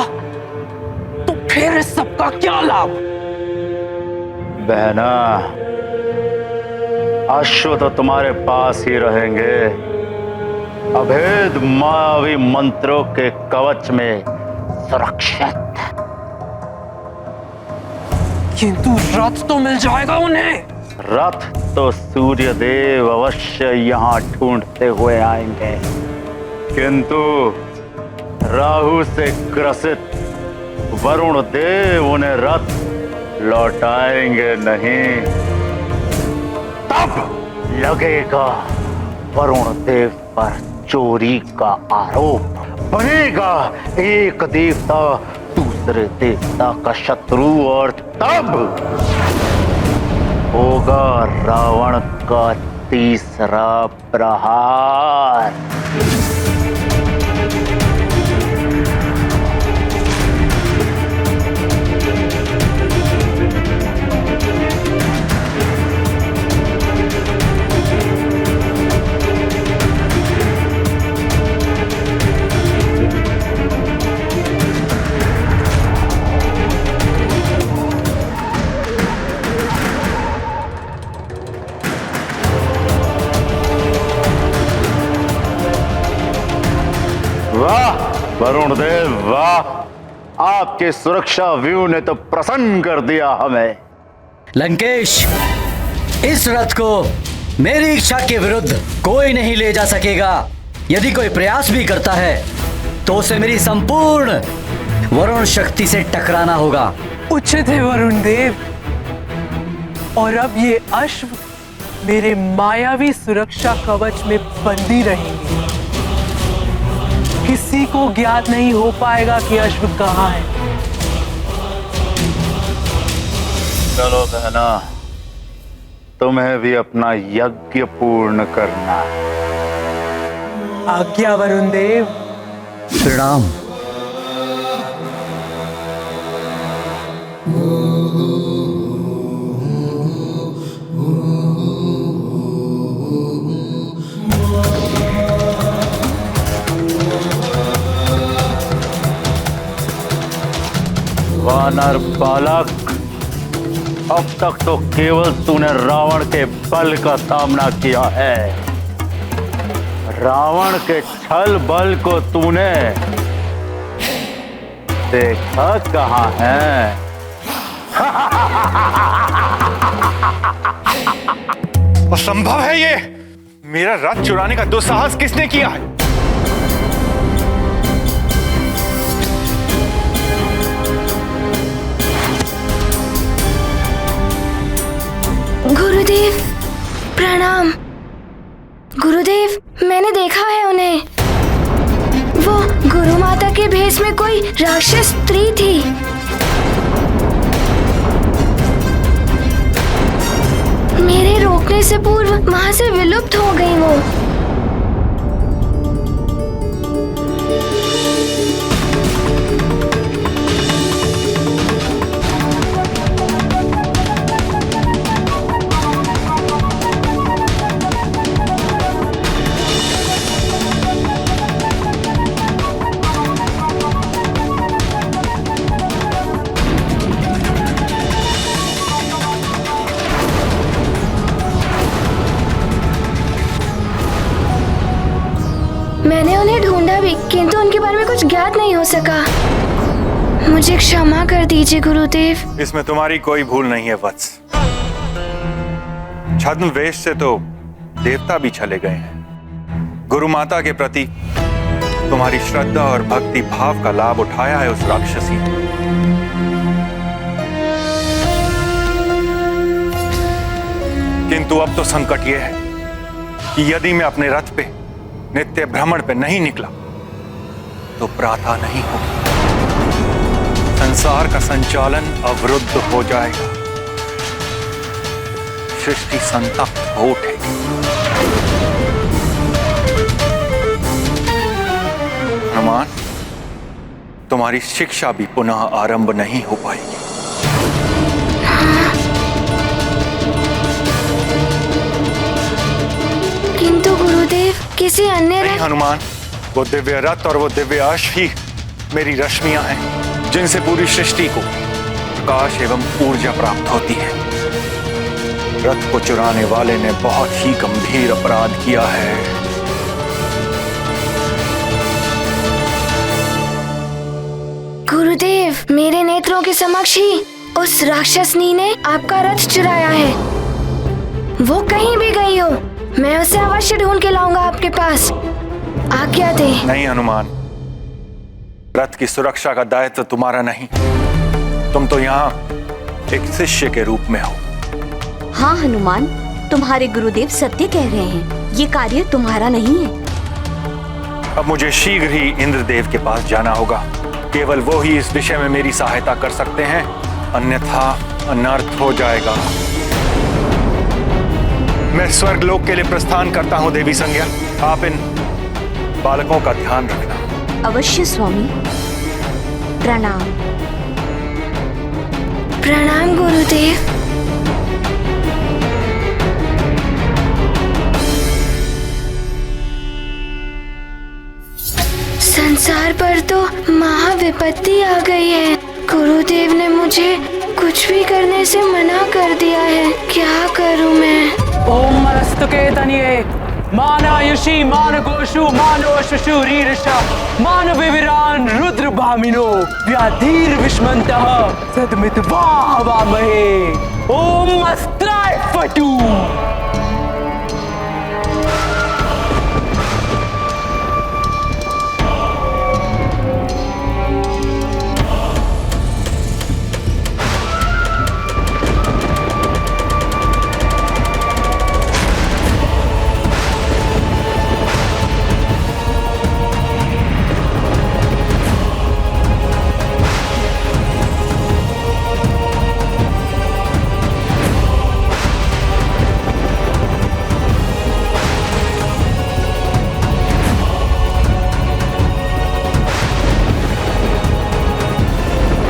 तो फिर इस सबका क्या लाभ? बहना, अश्व तो तुम्हारे पास ही रहेंगे, अभेद मायावी मंत्रों के कवच में सुरक्षित। किंतु रथ तो मिल जाएगा उन्हें। रथ तो सूर्यदेव अवश्य यहाँ ढूंढते हुए आएंगे, किंतु राहु से ग्रसित वरुण देव उन्हें रथ लौटाएंगे नहीं। तब लगेगा वरुण देव पर चोरी का आरोप, बनेगा एक देवता दूसरे देवता का शत्रु, और तब होगा रावण का तीसरा प्रहार। वाह वरुण देव वाह, आपके सुरक्षा व्यू ने तो प्रसन्न कर दिया हमें। लंकेश, इस रथ को मेरी इच्छा के विरुद्ध कोई नहीं ले जा सकेगा। यदि कोई प्रयास भी करता है तो उसे मेरी संपूर्ण वरुण शक्ति से टकराना होगा। उचित है वरुण देव, और अब ये अश्व मेरे मायावी सुरक्षा कवच में बंदी रहेंगे। किसी को ज्ञात नहीं हो पाएगा कि अश्व कहाँ है। चलो बहना, तुम्हें भी अपना यज्ञ पूर्ण करना। आज्ञा वरुण देव। प्रणाम। वानर बालक, अब तक तो केवल तूने रावण के बल का सामना किया है। रावण के छल बल को तूने देखा कहाँ है? असंभव है ये। मेरा रथ चुराने का दुस्साहस किसने किया है? गुरुदेव प्रणाम। गुरुदेव, मैंने देखा है उन्हें। वो गुरु माता के भेष में कोई राक्षस स्त्री थी। मेरे रोकने से पूर्व वहां से विलुप्त हो गई वो। मैंने उन्हें ढूंढा भी, किंतु उनके बारे में कुछ ज्ञात नहीं हो सका। मुझे क्षमा कर दीजिए गुरुदेव। इसमें तुम्हारी कोई भूल नहीं है वत्स। छद्म वेश से तो देवता भी चले गए हैं। गुरु माता के प्रति तुम्हारी श्रद्धा और भक्ति भाव का लाभ उठाया है उस राक्षसी ने। किंतु अब तो संकट यह है कि यदि मैं अपने रथ पे नित्य भ्रमण पे नहीं निकला तो प्रातः नहीं होगी। संसार का संचालन अवरुद्ध हो जाएगा, सृष्टि संतप्त हो उठेगी। हनुमान, तुम्हारी शिक्षा भी पुनः आरंभ नहीं हो पाएगी। किसी अन्य नहीं हनुमान, वो दिव्य रथ और वो दिव्य अश्व ही मेरी रश्मियां हैं, जिनसे पूरी सृष्टि को प्रकाश एवं ऊर्जा प्राप्त होती है। रथ को चुराने वाले ने बहुत ही गंभीर अपराध किया है। गुरुदेव, मेरे नेत्रों के समक्ष ही उस राक्षसनी ने आपका रथ चुराया है। वो कहीं भी गई हो, मैं उसे अवश्य ढूंढ के लाऊंगा आपके पास। आज्ञा दे। नहीं हनुमान, रथ की सुरक्षा का दायित्व तुम्हारा नहीं। तुम तो यहाँ एक शिष्य के रूप में हो। हाँ हनुमान, तुम्हारे गुरुदेव सत्य कह रहे हैं, ये कार्य तुम्हारा नहीं है। अब मुझे शीघ्र ही इंद्रदेव के पास जाना होगा। केवल वो ही इस विषय में मेरी सहायता कर सकते हैं, अन्यथा अनर्थ हो जाएगा। मैं स्वर्गलोक के लिए प्रस्थान करता हूँ देवी संज्ञा। आप इन बालकों का ध्यान रखना। अवश्य स्वामी। प्रणाम। प्रणाम गुरुदेव। संसार पर तो महाविपत्ति आ गई है। गुरुदेव ने मुझे कुछ भी करने से मना कर दिया है। क्या करूं मैं? ओम मस्तके तनिये मानायुषी मान गोषु मानो शुशुरीरषा मान विविरान रुद्र भामिनो व्याधीर विष्मन्तः सदमित्वा हवामहे। ओम अस्त्राय फटू।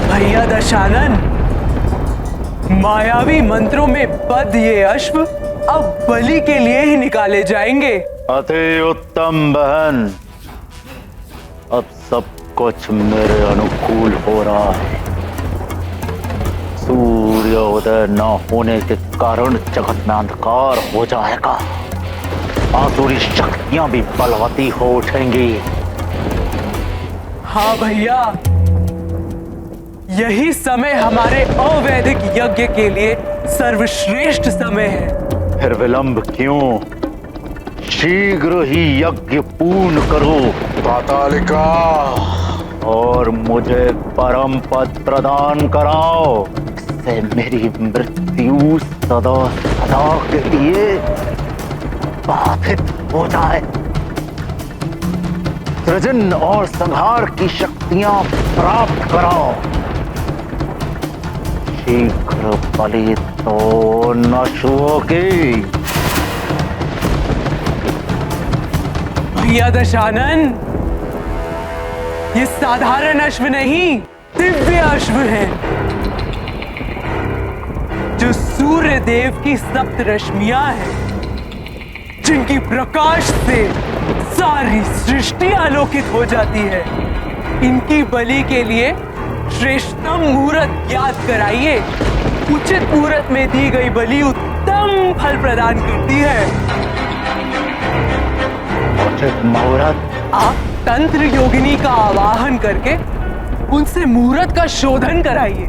भैया दशानन, मायावी मंत्रों में बद्ध ये अश्व अब बलि के लिए ही निकाले जाएंगे। अति उत्तम बहन, अब सब कुछ मेरे अनुकूल हो रहा है। सूर्योदय न होने के कारण जगत में अंधकार हो जाएगा। आसुरी शक्तियां भी बलवती हो उठेंगी। हाँ भैया, यही समय हमारे अवैधिक यज्ञ के लिए सर्वश्रेष्ठ समय है। फिर विलंब क्यों? शीघ्र ही यज्ञ पूर्ण करो पातालिका, और मुझे परम पद प्रदान कराओ। इससे मेरी मृत्यु सदा सदा के लिए बाधित हो जाए। सृजन और संहार की शक्तियां प्राप्त कराओ। शीघ्र बलि तो नष्ट होगी। भैया दशानन, ये साधारण अश्व नहीं, दिव्य अश्व है, जो सूर्य देव की सप्त रश्मियां हैं, जिनकी प्रकाश से सारी सृष्टि आलोकित हो जाती है। इनकी बलि के लिए श्रेष्ठतम मुहूर्त याद कराइए। उचित मुहूर्त में दी गई बलि उत्तम फल प्रदान करती है। उचित मुहूर्त? आप तंत्र योगिनी का आवाहन करके उनसे मुहूर्त का शोधन कराइए।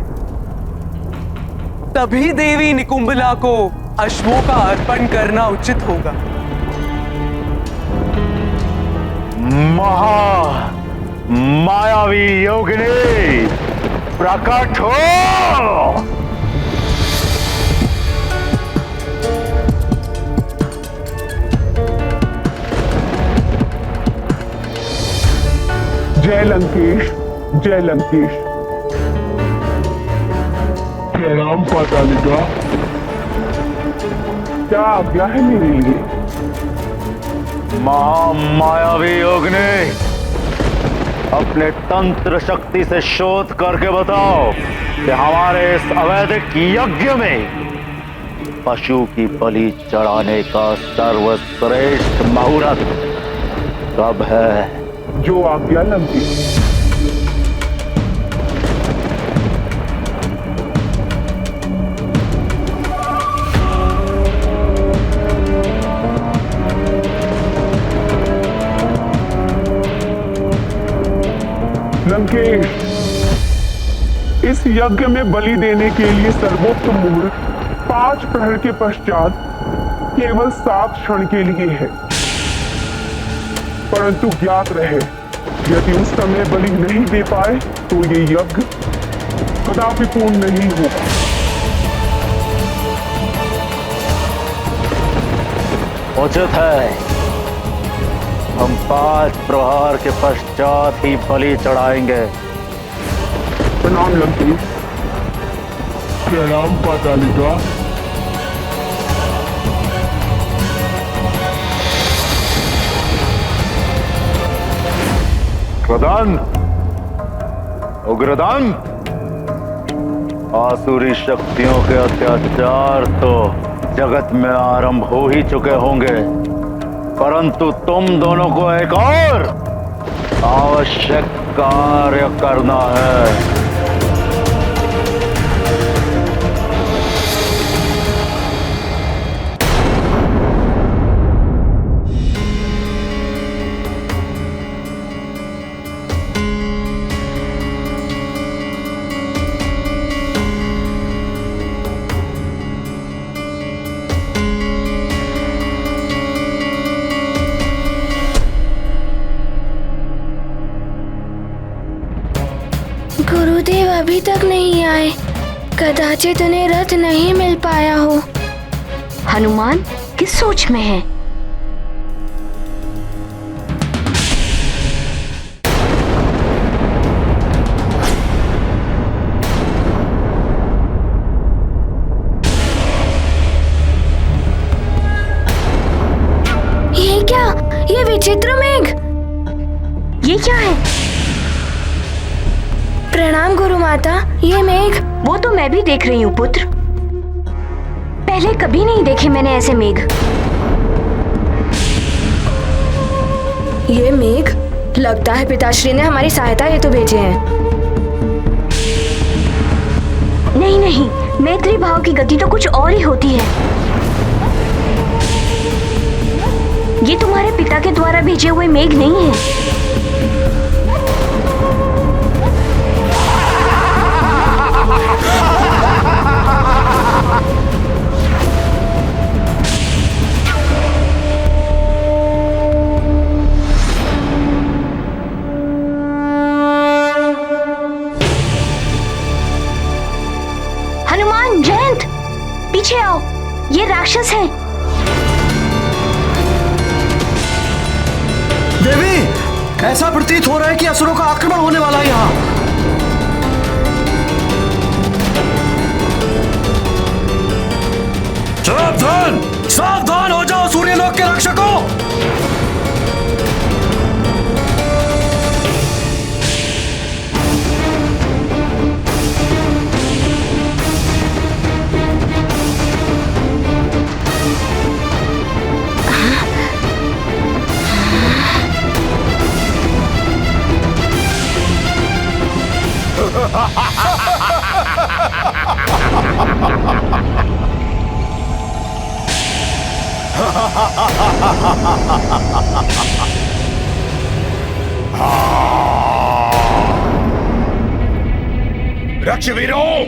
तभी देवी निकुंभला को अश्वों का अर्पण करना उचित होगा। मायावी योगिनी प्रकट हो। जय लंकेश, जय लंकेश। प्रणाम पातालिका। क्या आज्ञा है मेरे लिए? महामायावी योगिनी, अपने तंत्र शक्ति से शोध करके बताओ कि हमारे इस अवैधिक यज्ञ में पशु की बलि चढ़ाने का सर्वश्रेष्ठ मुहूर्त कब है? जो आज्ञा लंकेश। लंकेश, इस यज्ञ में बलि देने के लिए सर्वोत्तम मुहूर्त 5 प्रहर के पश्चात केवल 7 क्षण के लिए है। परंतु ज्ञात रहे, यदि उस समय बलि नहीं दे पाए तो ये यज्ञ कदापि पूर्ण नहीं होगा। उचित है, हम 5 प्रहार के पश्चात ही बलि चढ़ाएंगे। प्रणाम लंकेश। प्रणाम पातालिका। उग्रदान, उग्रदान, आसुरी शक्तियों के अत्याचार तो जगत में आरंभ हो ही चुके होंगे, परंतु तुम दोनों को एक और आवश्यक कार्य करना है। गुरुदेव अभी तक नहीं आए। कदाचित उन्हें रथ नहीं मिल पाया हो। हनुमान किस सोच में है? ये क्या? ये विचित्र मेघ! ये क्या है? प्रणाम गुरु माता। ये मेघ। वो तो मैं भी देख रही हूँ पुत्र। पहले कभी नहीं देखे मैंने ऐसे मेघ। ये मेघ लगता है पिताश्री ने हमारी सहायता हेतु भेजे हैं। नहीं नहीं, मैत्री भाव की गति तो कुछ और ही होती है। ये तुम्हारे पिता के द्वारा भेजे हुए मेघ नहीं है। हनुमान, जयंत, पीछे आओ, ये राक्षस है। देवी, ऐसा प्रतीत हो रहा है कि असुरों का आक्रमण होने वाला है यहाँ। सावधान, सावधान हो जाओ सूर्यलोक के रक्षकों। रक्षवीरों,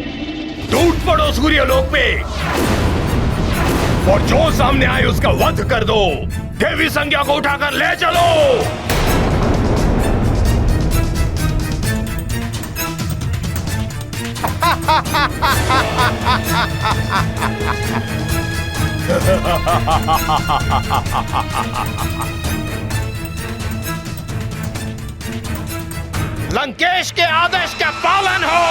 टूट पड़ो सूर्यलोक पे और जो सामने आए उसका वध कर दो। देवी संज्ञा को उठाकर ले चलो। लंकेश के आदेश का पालन हो।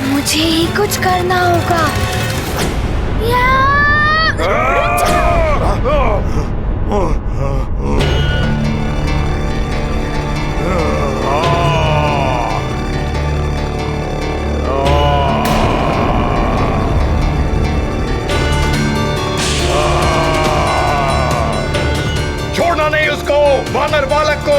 मुझे ही कुछ करना होगा। वानर बालक को।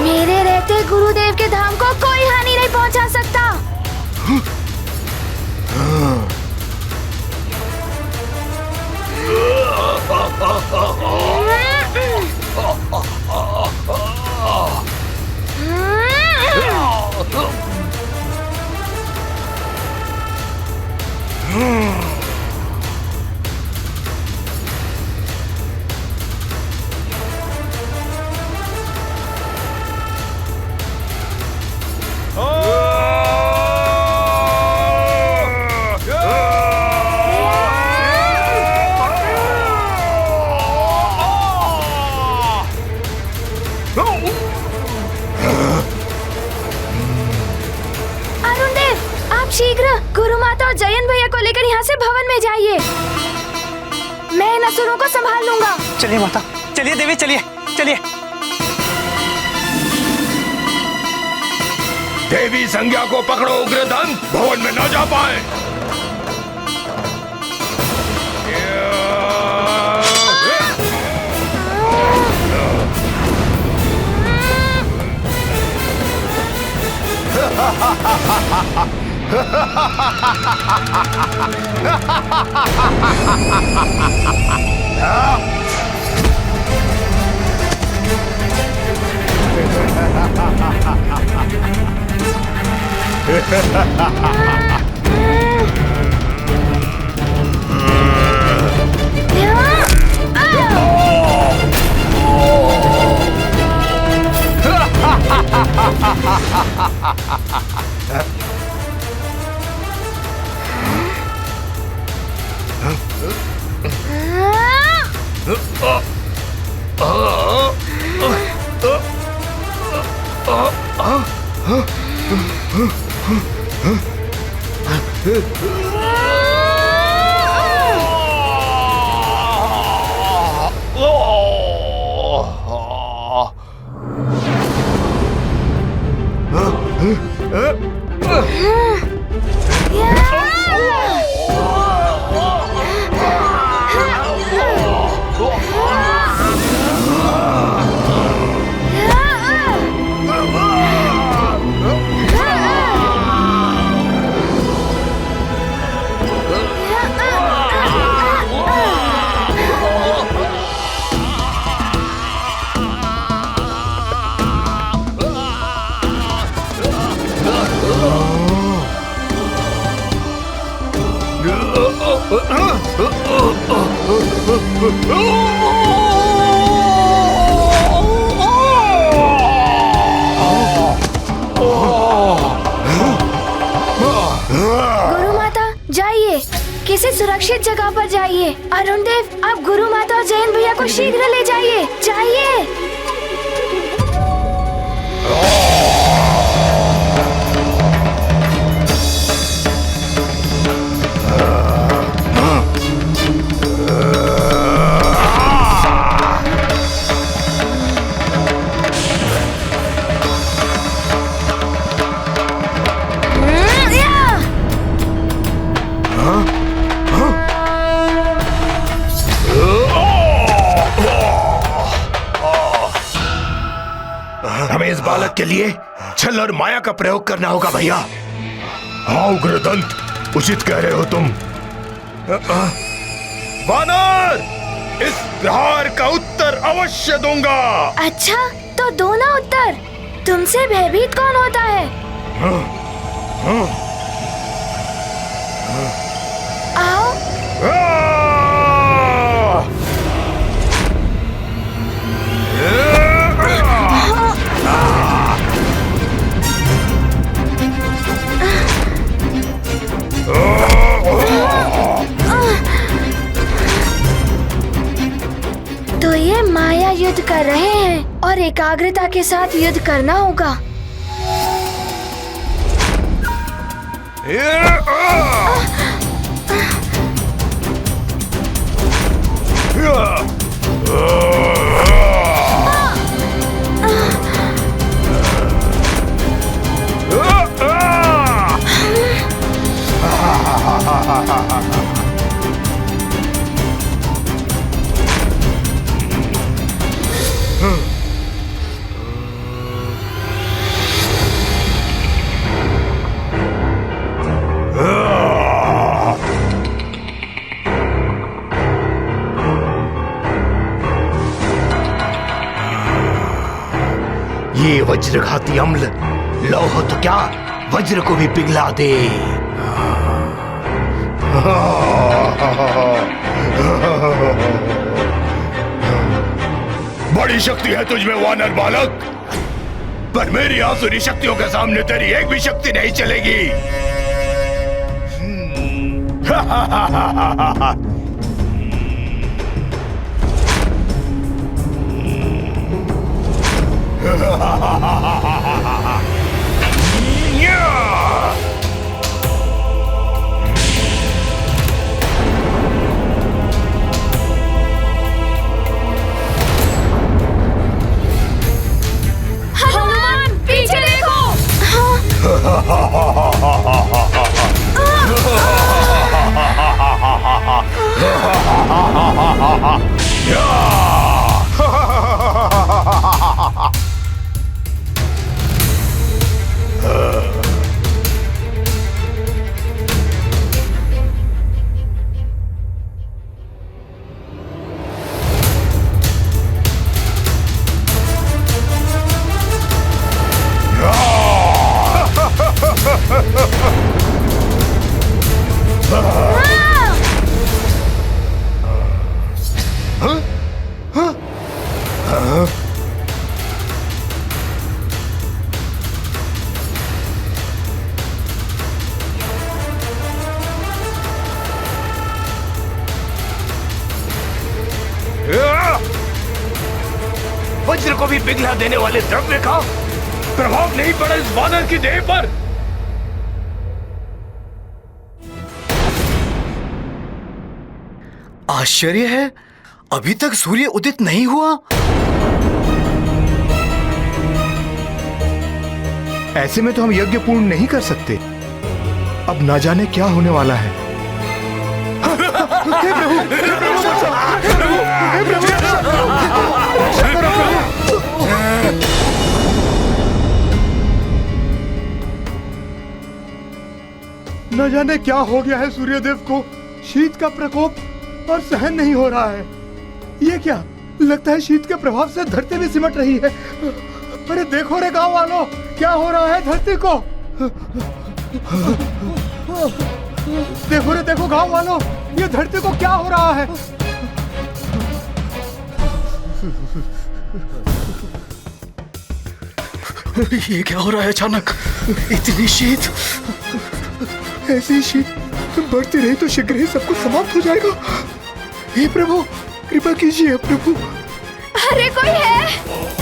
मेरे रहते गुरुदेव के धाम को कोई हानि नहीं पहुंचा सकता। अरुण देव, आप शीघ्र गुरु माता और जयंत भैया को लेकर यहाँ से भवन में जाइए। मैं इन असुरों को संभाल लूंगा। चलिए माता, चलिए देवी, चलिए चलिए। देवी संज्ञा को पकड़ो उग्रदंत, भवन में न जा पाए। गुरु माता जाइए, किसी सुरक्षित जगह पर जाइए। अरुण देव, आप गुरु माता और जयंत भैया को शीघ्र ले जाइए। जाइए। हमें इस बालक के लिए छल और माया का प्रयोग करना होगा भैया। हाँ उग्रदंत, उचित कह रहे हो तुम। वानर, इस प्रहार का उत्तर अवश्य दूंगा। अच्छा, तो दो ना उत्तर। तुमसे भयभीत कौन होता है? आओ। ये माया युद्ध कर रहे हैं और एकाग्रता के साथ युद्ध करना होगा। ये वज्रघाती अम्ल लौह तो क्या वज्र को भी पिघला दे। बड़ी शक्ति है तुझमें वानर बालक, पर मेरी आसुरी शक्तियों के सामने तेरी एक भी शक्ति नहीं चलेगी। हनुमान पीछे देखो। वज्र को भी पिघला देने वाले द्रव्य का प्रभाव नहीं पड़ा इस वानर की देह पर। आश्चर्य है, अभी तक सूर्य उदित नहीं हुआ। ऐसे में तो हम यज्ञ पूर्ण नहीं कर सकते। अब ना जाने क्या होने वाला है। हे प्रभु, हे प्रभु, हे प्रभु, हे प्रभु। न जाने क्या हो गया है सूर्यदेव को। शीत का प्रकोप और सहन नहीं हो रहा है। ये क्या, लगता है शीत के प्रभाव से धरती भी सिमट रही है। अरे देखो रे गांव वालों, क्या हो रहा है धरती को। देखो रे देखो गांव वालों, ये धरती को क्या हो रहा है। ये क्या हो रहा है अचानक, इतनी शीत। ऐसी शीत बढ़ती रही तो शीघ्र ही सब कुछ समाप्त हो जाएगा। हे प्रभु, कृपा कीजिए प्रभु। अरे कोई है,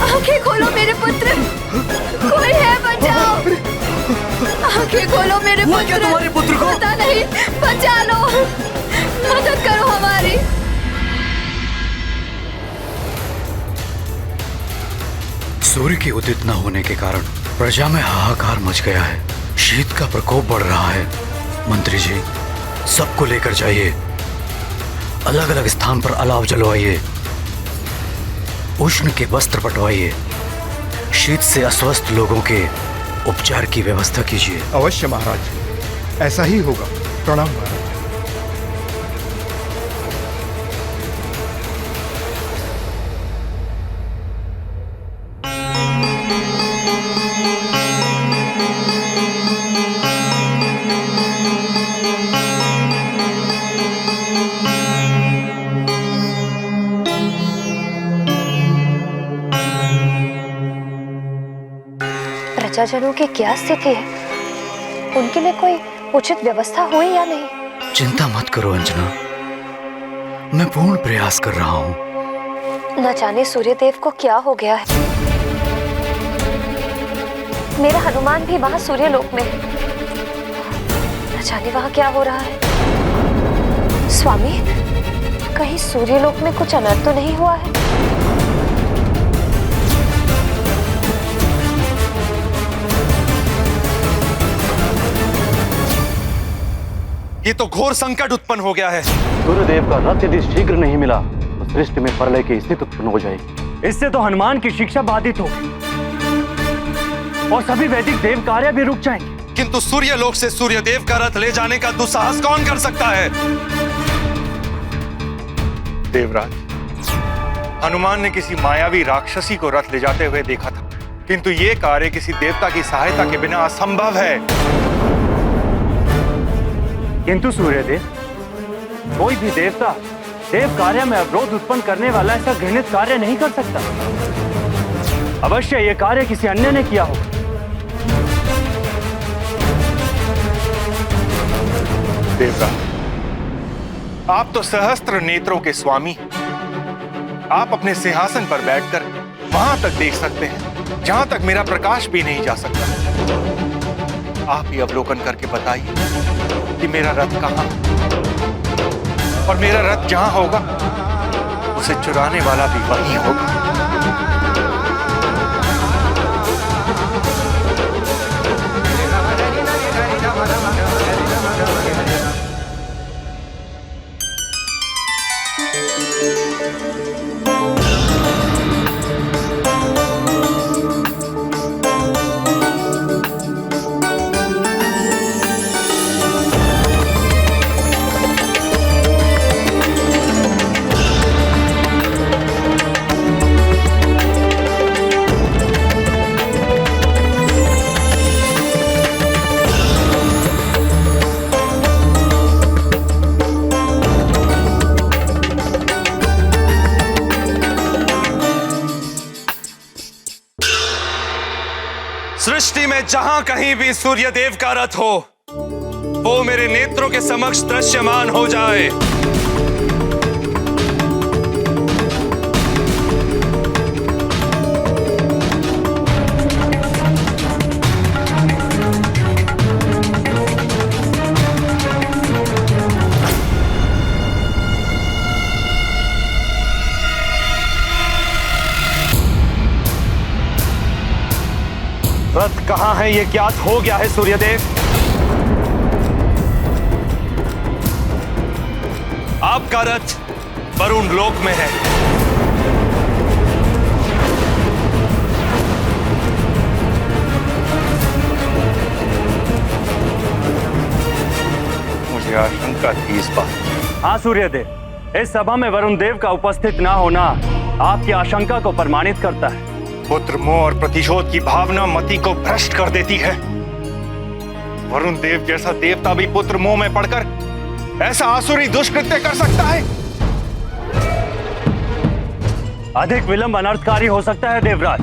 आंखें खोलो मेरे पुत्र, कोई है, बचाओ। आंखें खोलो मेरे पुत्र, तुम्हारे पुत्र को पता नहीं, बचा लो, मदद करो हमारी। सूर्य के उदित न होने के कारण प्रजा में हाहाकार मच गया है। शीत का प्रकोप बढ़ रहा है। मंत्री जी, सबको लेकर जाइए, अलग अलग स्थान पर अलाव जलवाइए, उष्ण के वस्त्र पटवाइए, शीत से अस्वस्थ लोगों के उपचार की व्यवस्था कीजिए। अवश्य महाराज, ऐसा ही होगा। प्रणाम महाराज। प्रजाजनों की क्या स्थिति है? उनके लिए कोई उचित व्यवस्था हुई या नहीं? चिंता मत करो अंजना, मैं पूर्ण प्रयास कर रहा हूं। न जाने सूर्यदेव को क्या हो गया है। मेरा हनुमान भी वहां सूर्यलोक में है। न जाने वहां क्या हो रहा है। स्वामी, कहीं सूर्यलोक में कुछ अनर्थ तो नहीं हुआ है? ये तो घोर संकट उत्पन्न हो गया है। सूर्यदेव का रथ यदि शीघ्र नहीं मिला तो सृष्टि में प्रलय की स्थिति उत्पन्न हो जाएगी। इससे तो हनुमान की शिक्षा बाधित होगी और सभी वैदिक देव कार्य भी रुक जाएंगे। किंतु सूर्यलोक से सूर्यदेव का रथ ले जाने का दुस्साहस कौन कर सकता है? देवराज, हनुमान ने किसी मायावी राक्षसी को रथ ले जाते हुए देखा था, किंतु यह कार्य किसी देवता की सहायता के बिना असंभव है। किंतु सूर्यदेव, कोई भी देवता देव कार्य में अवरोध उत्पन्न करने वाला ऐसा घृणित कार्य नहीं कर सकता। अवश्य यह कार्य किसी अन्य ने किया होगा। देवराज, आप तो सहस्त्र नेत्रों के स्वामी। आप अपने सिंहासन पर बैठकर वहां तक देख सकते हैं जहां तक मेरा प्रकाश भी नहीं जा सकता। आप ही अवलोकन करके बताइए कि मेरा रथ कहां, और मेरा रथ जहां होगा उसे चुराने वाला भी वहीं होगा। सृष्टि में जहां कहीं भी सूर्यदेव का रथ हो, वो मेरे नेत्रों के समक्ष दृश्यमान हो जाए। रथ कहां है ये ज्ञात हो गया है सूर्यदेव। आपका रथ वरुण लोक में है। मुझे आशंका थी इस बात। हाँ सूर्यदेव, इस सभा में वरुण देव का उपस्थित ना होना आपकी आशंका को प्रमाणित करता है। पुत्र मोह और प्रतिशोध की भावना मति को भ्रष्ट कर देती है। वरुण देव जैसा देवता भी पुत्र मोह में पड़कर ऐसा आसुरी दुष्कृत्य कर सकता है। अधिक विलंब अनर्थकारी हो सकता है देवराज।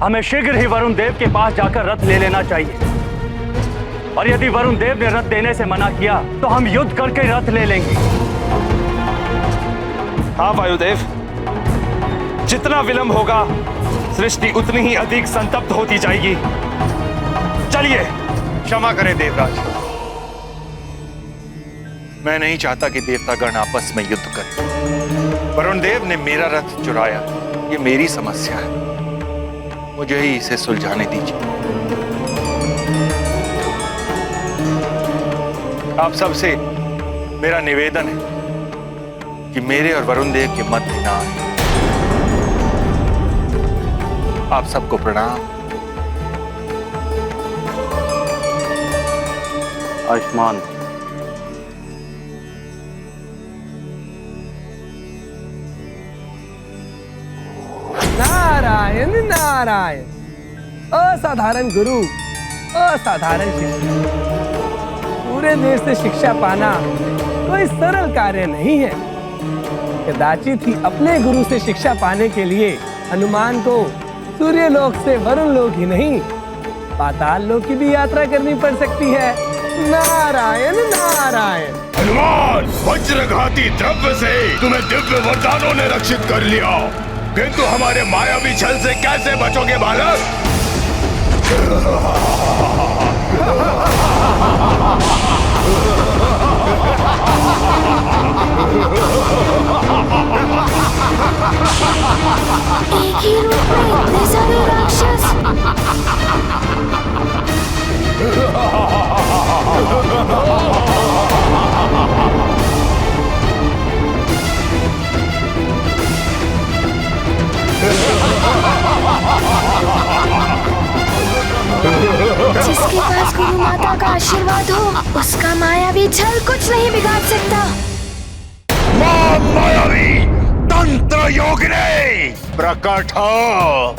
हमें शीघ्र ही वरुण देव के पास जाकर रथ ले लेना चाहिए, और यदि वरुण देव ने रथ देने से मना किया तो हम युद्ध करके रथ ले लेंगे। हाँ वायुदेव, जितना विलंब होगा सृष्टि उतनी ही अधिक संतप्त होती जाएगी। चलिए, क्षमा करें देवराज, मैं नहीं चाहता कि देवतागण आपस में युद्ध करें। वरुण देव ने मेरा रथ चुराया, ये मेरी समस्या है, मुझे ही इसे सुलझाने दीजिए। आप सबसे मेरा निवेदन है कि मेरे और वरुण देव के मध्य ना आए। आप सबको प्रणाम। आयुष्मान। नारायण नारायण। असाधारण गुरु, असाधारण शिष्य। पूरे देश से शिक्षा पाना कोई सरल कार्य नहीं है। कदाचित ही अपने गुरु से शिक्षा पाने के लिए हनुमान को सूर्यलोक से वरुण लोक ही नहीं, पाताल लोक की भी यात्रा करनी पड़ सकती है। नारायण नारायण। हनुमान, वज्रघाती द्रव्य से तुम्हें दिव्य वरदानों ने रक्षित कर लिया, किंतु हमारे मायावी छल से कैसे बचोगे बालक? एक ही रूप में इतने सारे राक्षस। जिसके पास गुरु माता का आशीर्वाद हो, उसका मायावी छल कुछ नहीं बिगाड़ सकता। मायावी तंत्र योगिनी प्रकट हो।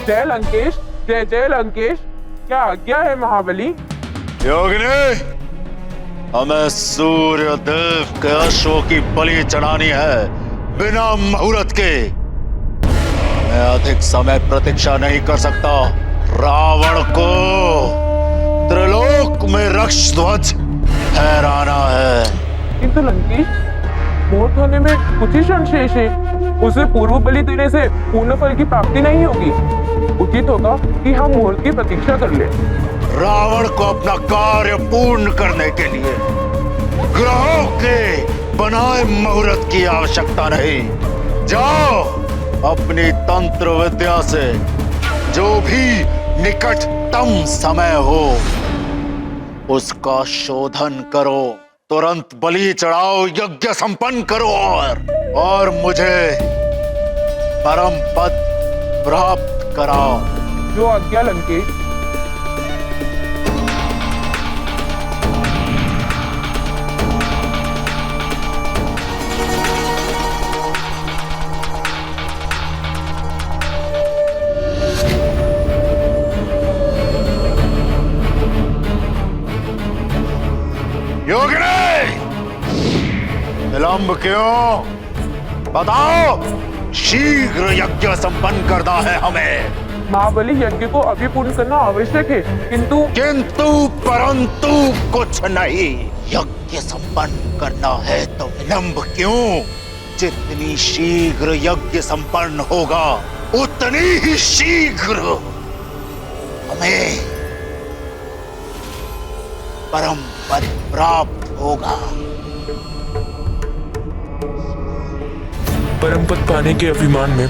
जय लंकेश, जय जय लंकेश, क्या आज्ञा है महाबली? योगिनी, हमें सूर्य देव के अश्वों की बलि चढ़ानी है बिना मुहूर्त के। मैं अधिक समय प्रतीक्षा नहीं कर सकता। रावण को त्रिलोक में रक्ष ध्वज फहराना है। किंतु लंकेश, मोट होने में कुछ ही क्षण शेष है, उसे पूर्व बलि देने से पूर्ण फल की प्राप्ति नहीं होगी। उचित होगा कि हम मुहूर्त की प्रतीक्षा कर लें। रावण को अपना कार्य पूर्ण करने के लिए ग्रहों के बनाए मुहूर्त की आवश्यकता नहीं। जाओ, अपनी तंत्र विद्या से जो भी निकटतम समय हो उसका शोधन करो, तुरंत बलि चढ़ाओ, यज्ञ संपन्न करो और मुझे परम पद प्राप्त कराओ। जो आज्ञा लंकेश। योगिनी, विलंब क्यों? बताओ, शीघ्र यज्ञ संपन्न करना है हमें। महाबली, यज्ञ को अभी पूर्ण करना आवश्यक है, किंतु परंतु कुछ नहीं। यज्ञ संपन्न करना है तो विलंब क्यों? जितनी शीघ्र यज्ञ संपन्न होगा उतनी ही शीघ्र हमें परम पद प्राप्त होगा। परम पद पाने के अभिमान में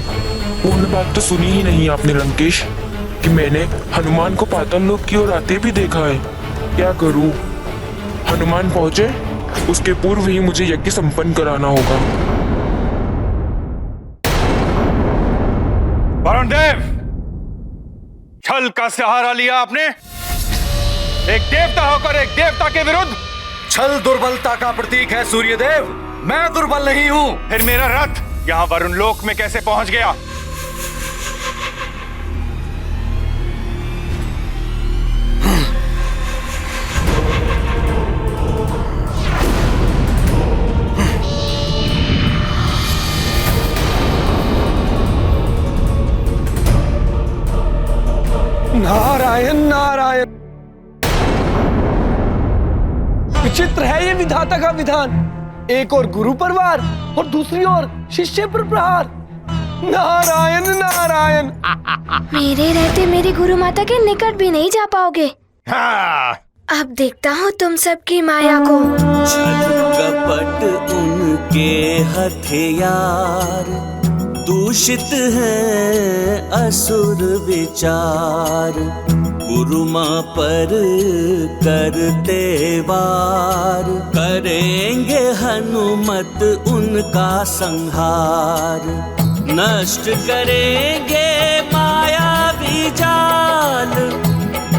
पूर्ण बात तो सुनी ही नहीं आपने लंकेश, कि मैंने हनुमान को पाताल लोक की ओर आते भी देखा है। क्या करूं? हनुमान पहुंचे उसके पूर्व ही मुझे यज्ञ संपन्न कराना होगा। वरुण देव, छल का सहारा लिया आपने। एक देवता होकर एक देवता के विरुद्ध। छल दुर्बलता का प्रतीक है सूर्यदेव, मैं दुर्बल नहीं हूं। फिर मेरा रथ यहां वरुण लोक में कैसे पहुंच गया? नारायण नारायण, विचित्र है ये विधाता का विधान। एक और गुरु पर वार और दूसरी ओर शिष्य पर प्रहार। नारायण नारायण। मेरे रहते मेरी गुरु माता के निकट भी नहीं जा पाओगे। हाँ। अब देखता हूँ तुम सबकी माया को। छल कपट उनके हथियार, दूषित है असुर विचार। गुरु माँ पर करते वार, करेंगे हनुमत उनका संहार। नष्ट करेंगे मायावी जाल,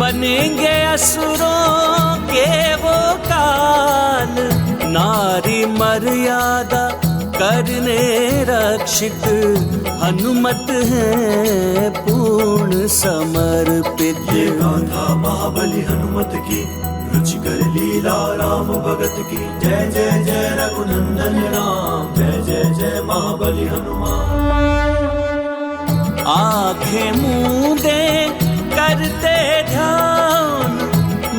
बनेंगे असुरों के वो काल। नारी मर्यादा करने रक्षित, हनुमत है पूर्ण समर्पित। ये गाथा महाबली हनुमत की, रुचिकर लीला राम भगत की। जय जय जय रघुनंदन राम, जय जय जय महाबली हनुमान। आंखें मूंदे करते ध्यान,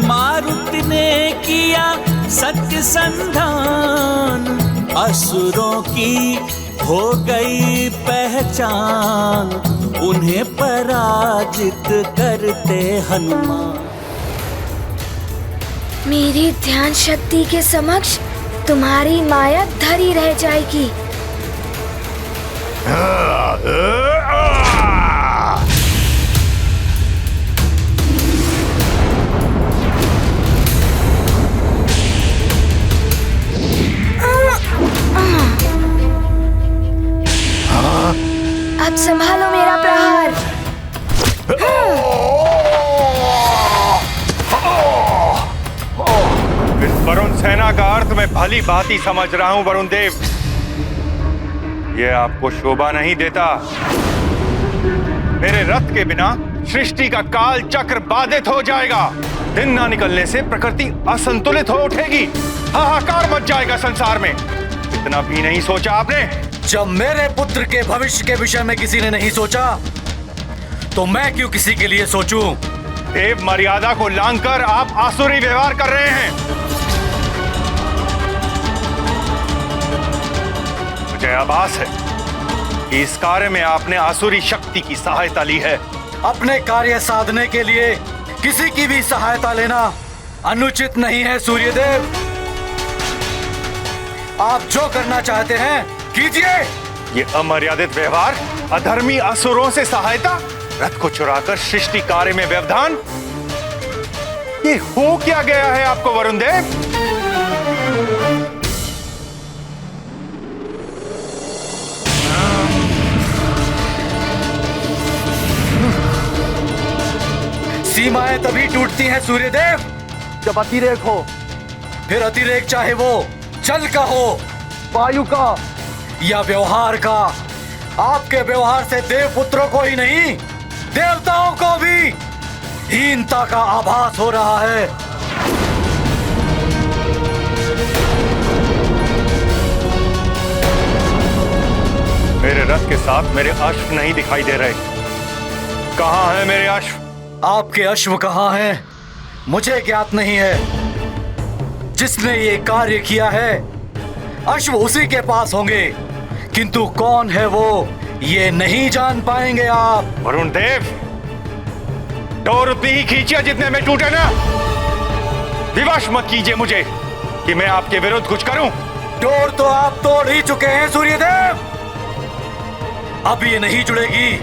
मारुति ने किया सत्य संधान, असुरों की हो गई पहचान, उन्हें पराजित करते हनुमान। मेरी ध्यान शक्ति के समक्ष तुम्हारी माया धरी रह जाएगी। अब संभालो मेरा प्रहार। इस वरुण सेना का अर्थ मैं भली भांति समझ रहा हूं वरुण देव। यह आपको शोभा नहीं देता। मेरे रथ के बिना सृष्टि का काल चक्र बाधित हो जाएगा। दिन ना निकलने से प्रकृति असंतुलित हो उठेगी। हाहाकार मच जाएगा संसार में। इतना भी नहीं सोचा आपने? जब मेरे पुत्र के भविष्य के विषय में किसी ने नहीं सोचा, तो मैं क्यों किसी के लिए सोचूं? देव मर्यादा को लांघकर आप आसुरी व्यवहार कर रहे हैं। मुझे आभास है कि इस कार्य में आपने आसुरी शक्ति की सहायता ली है। अपने कार्य साधने के लिए किसी की भी सहायता लेना अनुचित नहीं है सूर्यदेव। आप जो करना चाहते हैं कीजिए। ये अमर्यादित व्यवहार, अधर्मी असुरों से सहायता, रथ को चुराकर सृष्टि कार्य में व्यवधान, ये हो क्या गया है आपको वरुण देव? सीमाएं तभी टूटती हैं सूर्यदेव जब अतिरेक हो। फिर अतिरेक चाहे वो जल का हो, वायु का या व्यवहार का। आपके व्यवहार से देव पुत्रों को ही नहीं, देवताओं को भी हीनता का आभास हो रहा है। मेरे रथ के साथ मेरे अश्व नहीं दिखाई दे रहे। कहां है मेरे अश्व? आपके अश्व कहां हैं मुझे ज्ञात नहीं है। जिसने ये कार्य किया है अश्व उसी के पास होंगे, किंतु कौन है वो ये नहीं जान पाएंगे आप। वरुण देव, डोर उतनी ही खींचिए जितने में टूटे ना। विवश मत कीजिए मुझे कि मैं आपके विरुद्ध कुछ करूं। डोर तो आप तोड़ ही चुके हैं सूर्यदेव, अब ये नहीं जुड़ेगी।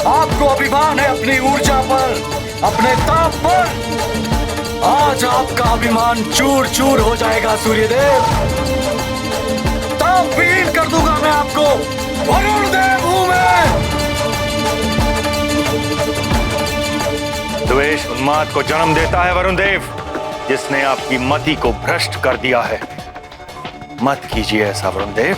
आपको अभिमान है अपनी ऊर्जा पर, अपने ताप पर। आज आपका अभिमान चूर चूर हो जाएगा सूर्यदेव। ताप विहीन कर दूंगा मैं आपको। वरुण देव हूं मैं। द्वेष उन्माद को जन्म देता है वरुण देव, जिसने आपकी मति को भ्रष्ट कर दिया है। मत कीजिए ऐसा वरुण देव।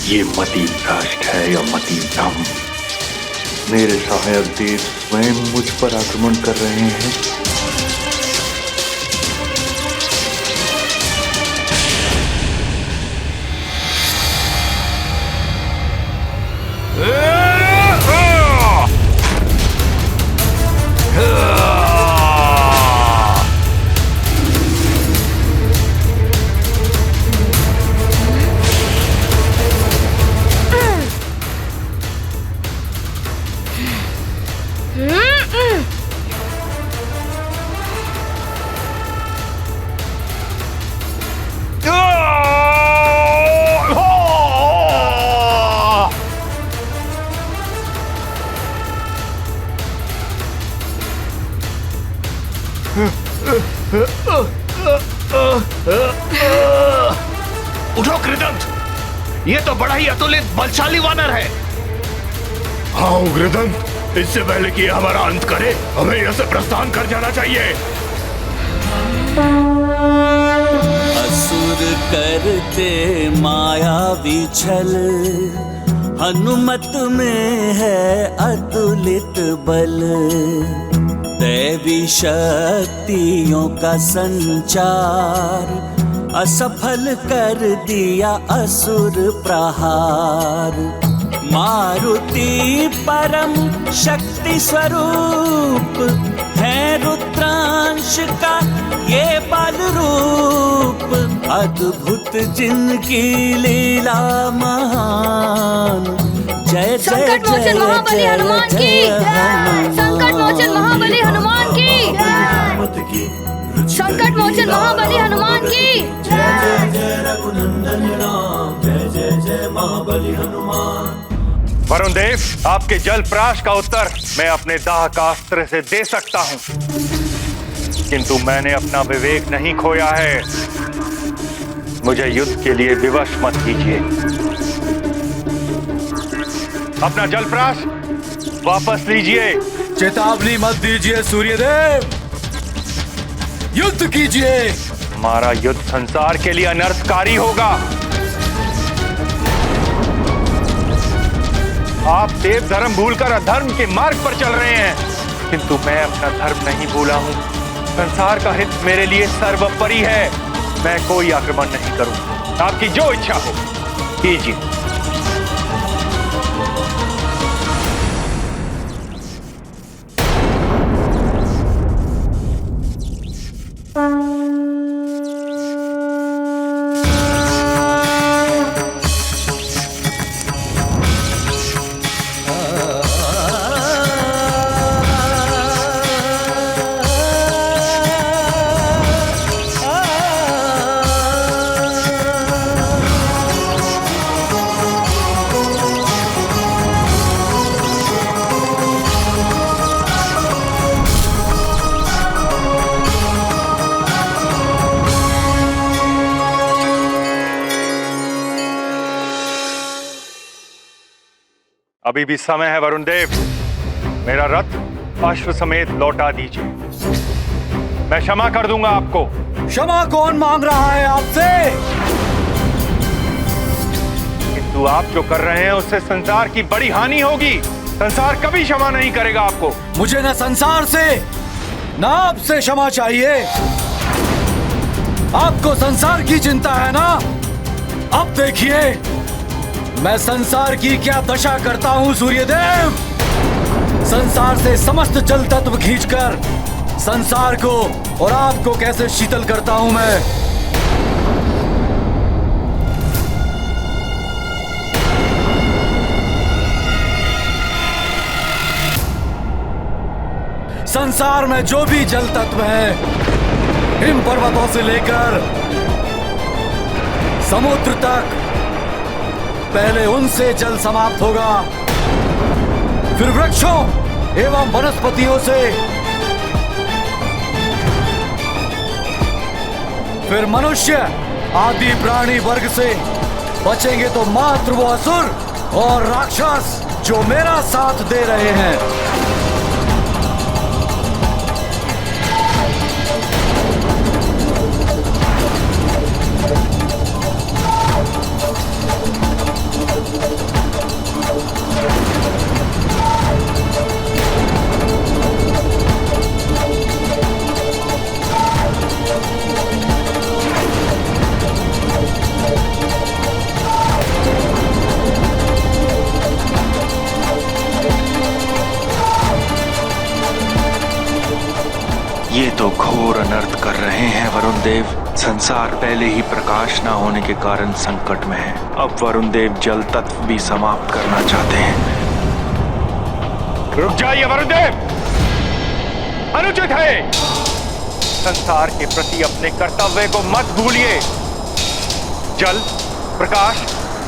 ये मति भ्रष्ट है या मति भ्रम? मेरे सहायक देव स्वयं मुझ पर आक्रमण कर रहे हैं। उठो कृदंत, ये तो बड़ा ही अतुलित बलशाली वानर है। हाँ कृदंत, इससे पहले कि हमारा अंत करे हमें यहाँ से प्रस्थान कर जाना चाहिए। असुर करते मायावी छल, हनुमत में है अतुलित बल। दैवी शक्तियों का संचार, असफल कर दिया असुर प्रहार। मारुति परम शक्ति स्वरूप है, रुद्रांश का ये बल रूप। अद्भुत जिनकी लीला महान, जय जय संकट मोचन महाबली हनुमान की, संकट मोचन महाबली हनुमान की, संकट मोचन महाबली हनुमान की। जय जय जय रघुनंदन राम, जय जय जय महाबली हनुमान। वरुण देव, आपके जल प्राश का उत्तर मैं अपने दाह का अस्त्र से दे सकता हूं, किंतु मैंने अपना विवेक नहीं खोया है। मुझे युद्ध के लिए विवश मत कीजिए। अपना जल प्राश वापस लीजिए। चेतावनी मत दीजिए सूर्यदेव, युद्ध कीजिए। हमारा युद्ध संसार के लिए अनर्थकारी होगा। आप देव धर्म भूलकर अधर्म के मार्ग पर चल रहे हैं, किंतु मैं अपना धर्म नहीं भूला हूं। संसार का हित मेरे लिए सर्वोपरि है। मैं कोई आक्रमण नहीं करूंगा। आपकी जो इच्छा हो कीजिए। अभी भी समय है वरुण देव, मेरा रथ अश्व समेत लौटा दीजिए। मैं क्षमा कर दूंगा आपको। क्षमा कौन मांग रहा है आपसे? किंतु आप जो कर रहे हैं उससे संसार की बड़ी हानि होगी। संसार कभी क्षमा नहीं करेगा आपको। मुझे न संसार से न आपसे क्षमा चाहिए। आपको संसार की चिंता है ना? अब देखिए मैं संसार की क्या दशा करता हूं सूर्यदेव। संसार से समस्त जल तत्व खींचकर संसार को और आपको कैसे शीतल करता हूं मैं। संसार में जो भी जल तत्व है, हिम पर्वतों से लेकर समुद्र तक, पहले उनसे जल समाप्त होगा, फिर वृक्षों एवं वनस्पतियों से, फिर मनुष्य आदि प्राणी वर्ग से। बचेंगे तो मात्र वो असुर और राक्षस जो मेरा साथ दे रहे हैं। ये तो घोर अनर्थ कर रहे हैं वरुण देव। संसार पहले ही प्रकाश न होने के कारण संकट में है। अब वरुण देव जल तत्व भी समाप्त करना चाहते हैं। रुक जाइए वरुण देव, अनुचित है। संसार के प्रति अपने कर्तव्य को मत भूलिए। जल, प्रकाश,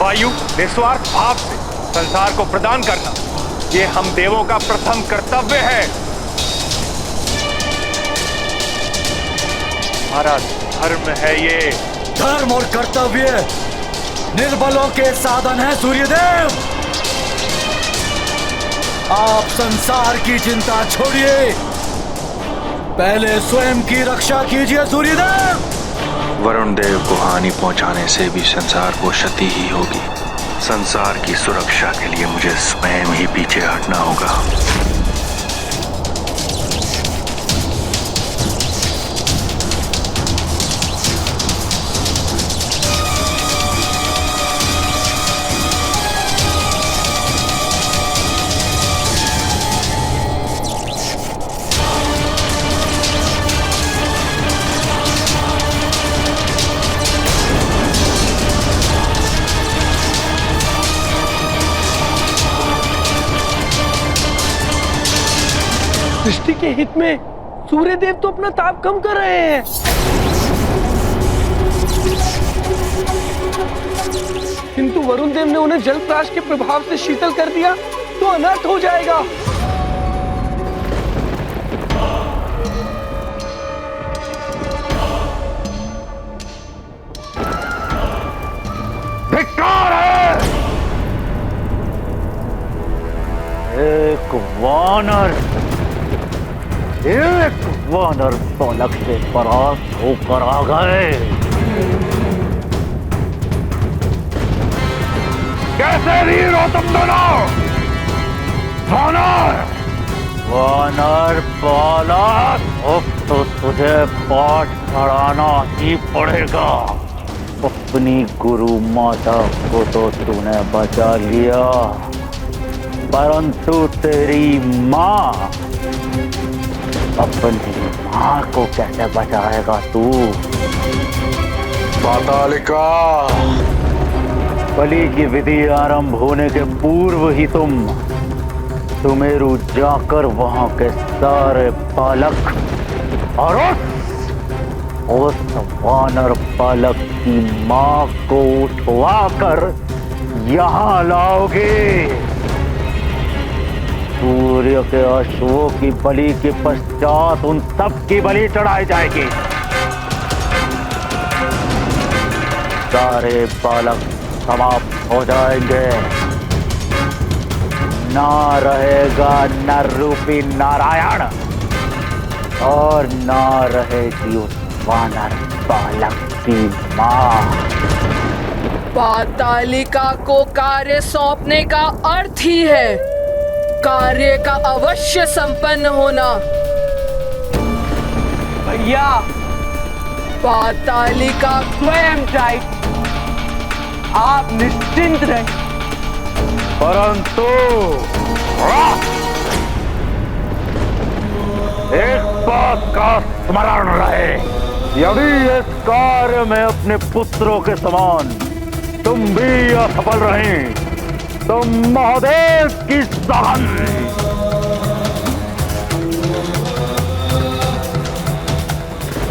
वायु निस्वार्थ भाव से संसार को प्रदान करना, ये हम देवों का प्रथम कर्तव्य है। हमारा धर्म है ये। धर्म और कर्तव्य निर्बलों के साधन है सूर्यदेव। आप संसार की चिंता छोड़िए, पहले स्वयं की रक्षा कीजिए सूर्यदेव। वरुण देव को हानि पहुंचाने से भी संसार को क्षति ही होगी। संसार की सुरक्षा के लिए मुझे स्वयं ही पीछे हटना होगा। दृष्टि के हित में सूर्यदेव तो अपना ताप कम कर रहे हैं। किंतु वरुण देव ने उन्हें जल प्राश के प्रभाव से शीतल कर दिया तो अनर्थ हो जाएगा। धिक्कार है। एक वानर बालक से परास्त होकर आ गए। कैसे वीर हो तुम दोनों? वानर बालक, अब तो तुझे पाठ पढ़ाना ही पड़ेगा। अपनी गुरु माता को तो तूने बचा लिया, परंतु तेरी माँ, अपनी माँ को कैसे बचाएगा तू? पातालिका, बलि की विधि आरंभ होने के पूर्व ही तुम सुमेरु जाकर वहां के सारे बालक और उस वानर बालक की माँ को उठवाकर यहाँ लाओगे। सूर्य के अश्वों की बलि के पश्चात उन सब की बलि चढ़ाई जाएगी। सारे बालक समाप्त हो जाएंगे। ना रहेगा नर रूपी नारायण और ना रहेगी उस वानर बालक की माँ। पातालिका को कार्य सौंपने का अर्थ ही है कार्य का अवश्य संपन्न होना। भैया, पातालिका स्वयं जाए, आप निश्चिंत रहें। परंतु एक बात का स्मरण रहे, यदि इस कार्य में अपने पुत्रों के समान तुम भी असफल रहे तो महादेव की सहन।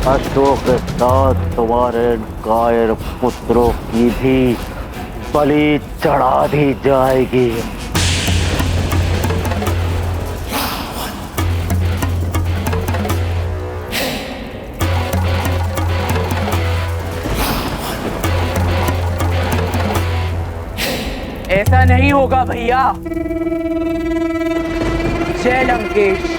अश्वों के साथ तुम्हारे कायर पुत्रों की भी बलि चढ़ा दी जाएगी। ऐसा नहीं होगा भैया। जय लंकेश।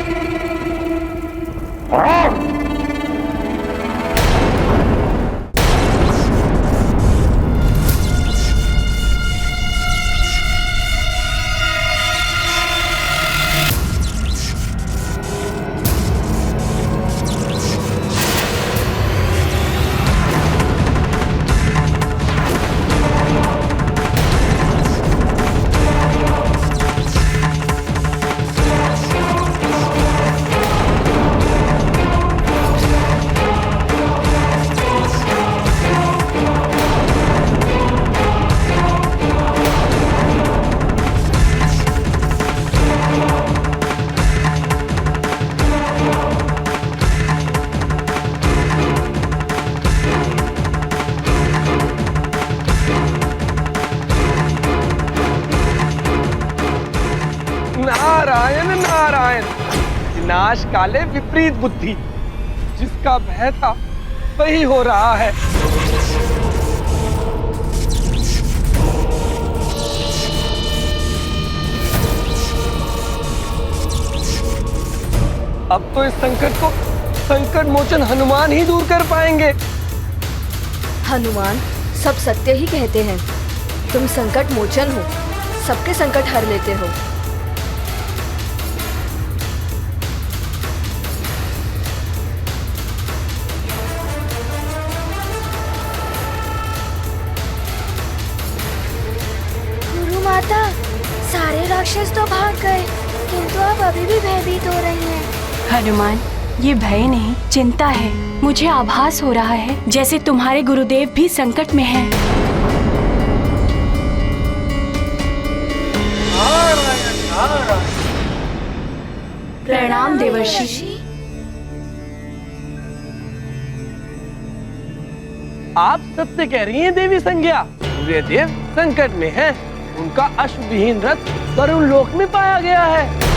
नारायण नारायण, विनाश काले विपरीत बुद्धि। जिसका भय था वही हो रहा है। अब तो इस संकट को संकट मोचन हनुमान ही दूर कर पाएंगे। हनुमान सब सत्य ही कहते हैं। तुम संकट मोचन हो, सबके संकट हर लेते हो। गुरु माता, सारे राक्षस तो भाग गए, किंतु आप अभी भी भयभीत हो रही हैं। हनुमान, ये भय नहीं चिंता है। मुझे आभास हो रहा है जैसे तुम्हारे गुरुदेव भी संकट में हैं। प्रणाम देवर्षि। आप सत्य कह रही हैं देवी संज्ञा। सूर्यदेव संकट में हैं। उनका अश्वविहीन रथ वरुण लोक में पाया गया है।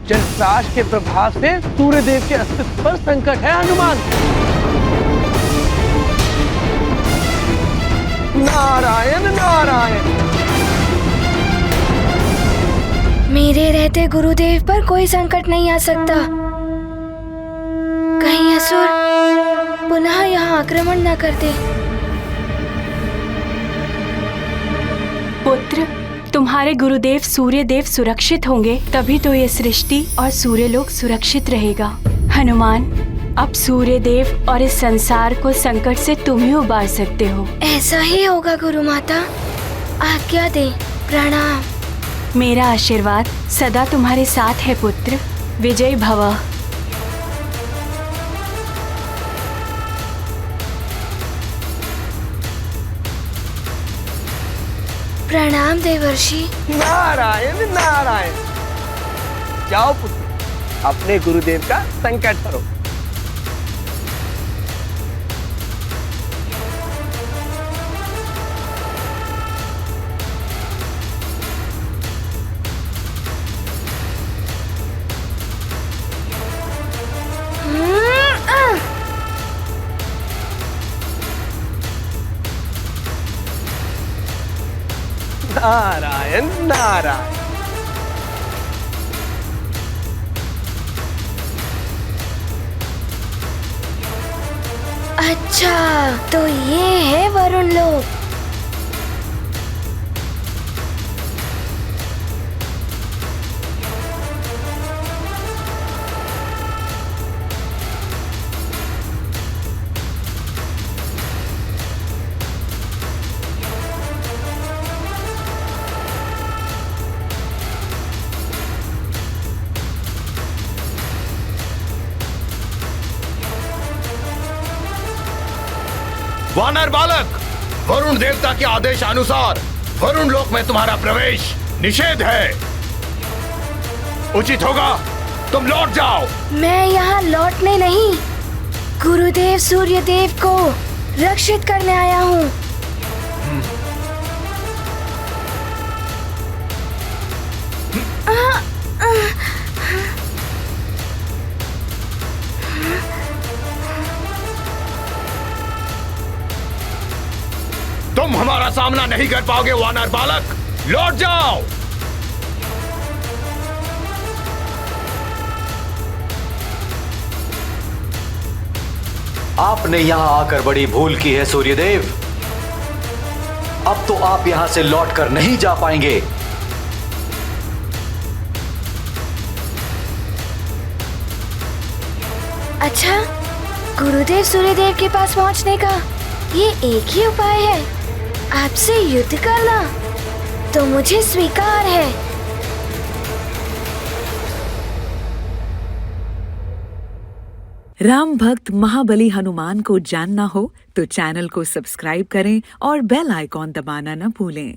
जलप्राश के प्रभाव से सूर्यदेव के अस्तित्व पर संकट है हनुमान। नारायण नारायण। मेरे रहते गुरुदेव पर कोई संकट नहीं आ सकता। कहीं असुर पुनः यहाँ आक्रमण न कर दे। पुत्र, तुम्हारे गुरुदेव सूर्यदेव सुरक्षित होंगे तभी तो ये सृष्टि और सूर्यलोक सुरक्षित रहेगा। हनुमान, अब सूर्यदेव और इस संसार को संकट से तुम ही उबार सकते हो। ऐसा ही होगा गुरु माता, आज्ञा दे। प्रणाम। मेरा आशीर्वाद सदा तुम्हारे साथ है पुत्र। विजय भव। प्रणाम देवर्षि। नारायण नारायण। जाओ पुत्र, अपने गुरुदेव का संकट हरो। नारायण नारायण। अच्छा, तो ये है वरुण लोक। वानर बालक, वरुण देवता के आदेश अनुसार वरुण लोक में तुम्हारा प्रवेश निषेध है। उचित होगा तुम लौट जाओ। मैं यहाँ लौटने नहीं, गुरुदेव सूर्यदेव को रक्षित करने आया हूँ। तुम हमारा सामना नहीं कर पाओगे वानर बालक, लौट जाओ। आपने यहां आकर बड़ी भूल की है सूर्यदेव। अब तो आप यहां से लौटकर नहीं जा पाएंगे। अच्छा, गुरुदेव सूर्यदेव के पास पहुंचने का ये एक ही उपाय है, आपसे युद्ध करना। तो मुझे स्वीकार है। राम भक्त महाबली हनुमान को जानना हो तो चैनल को सब्सक्राइब करें और बेल आइकॉन दबाना न भूलें।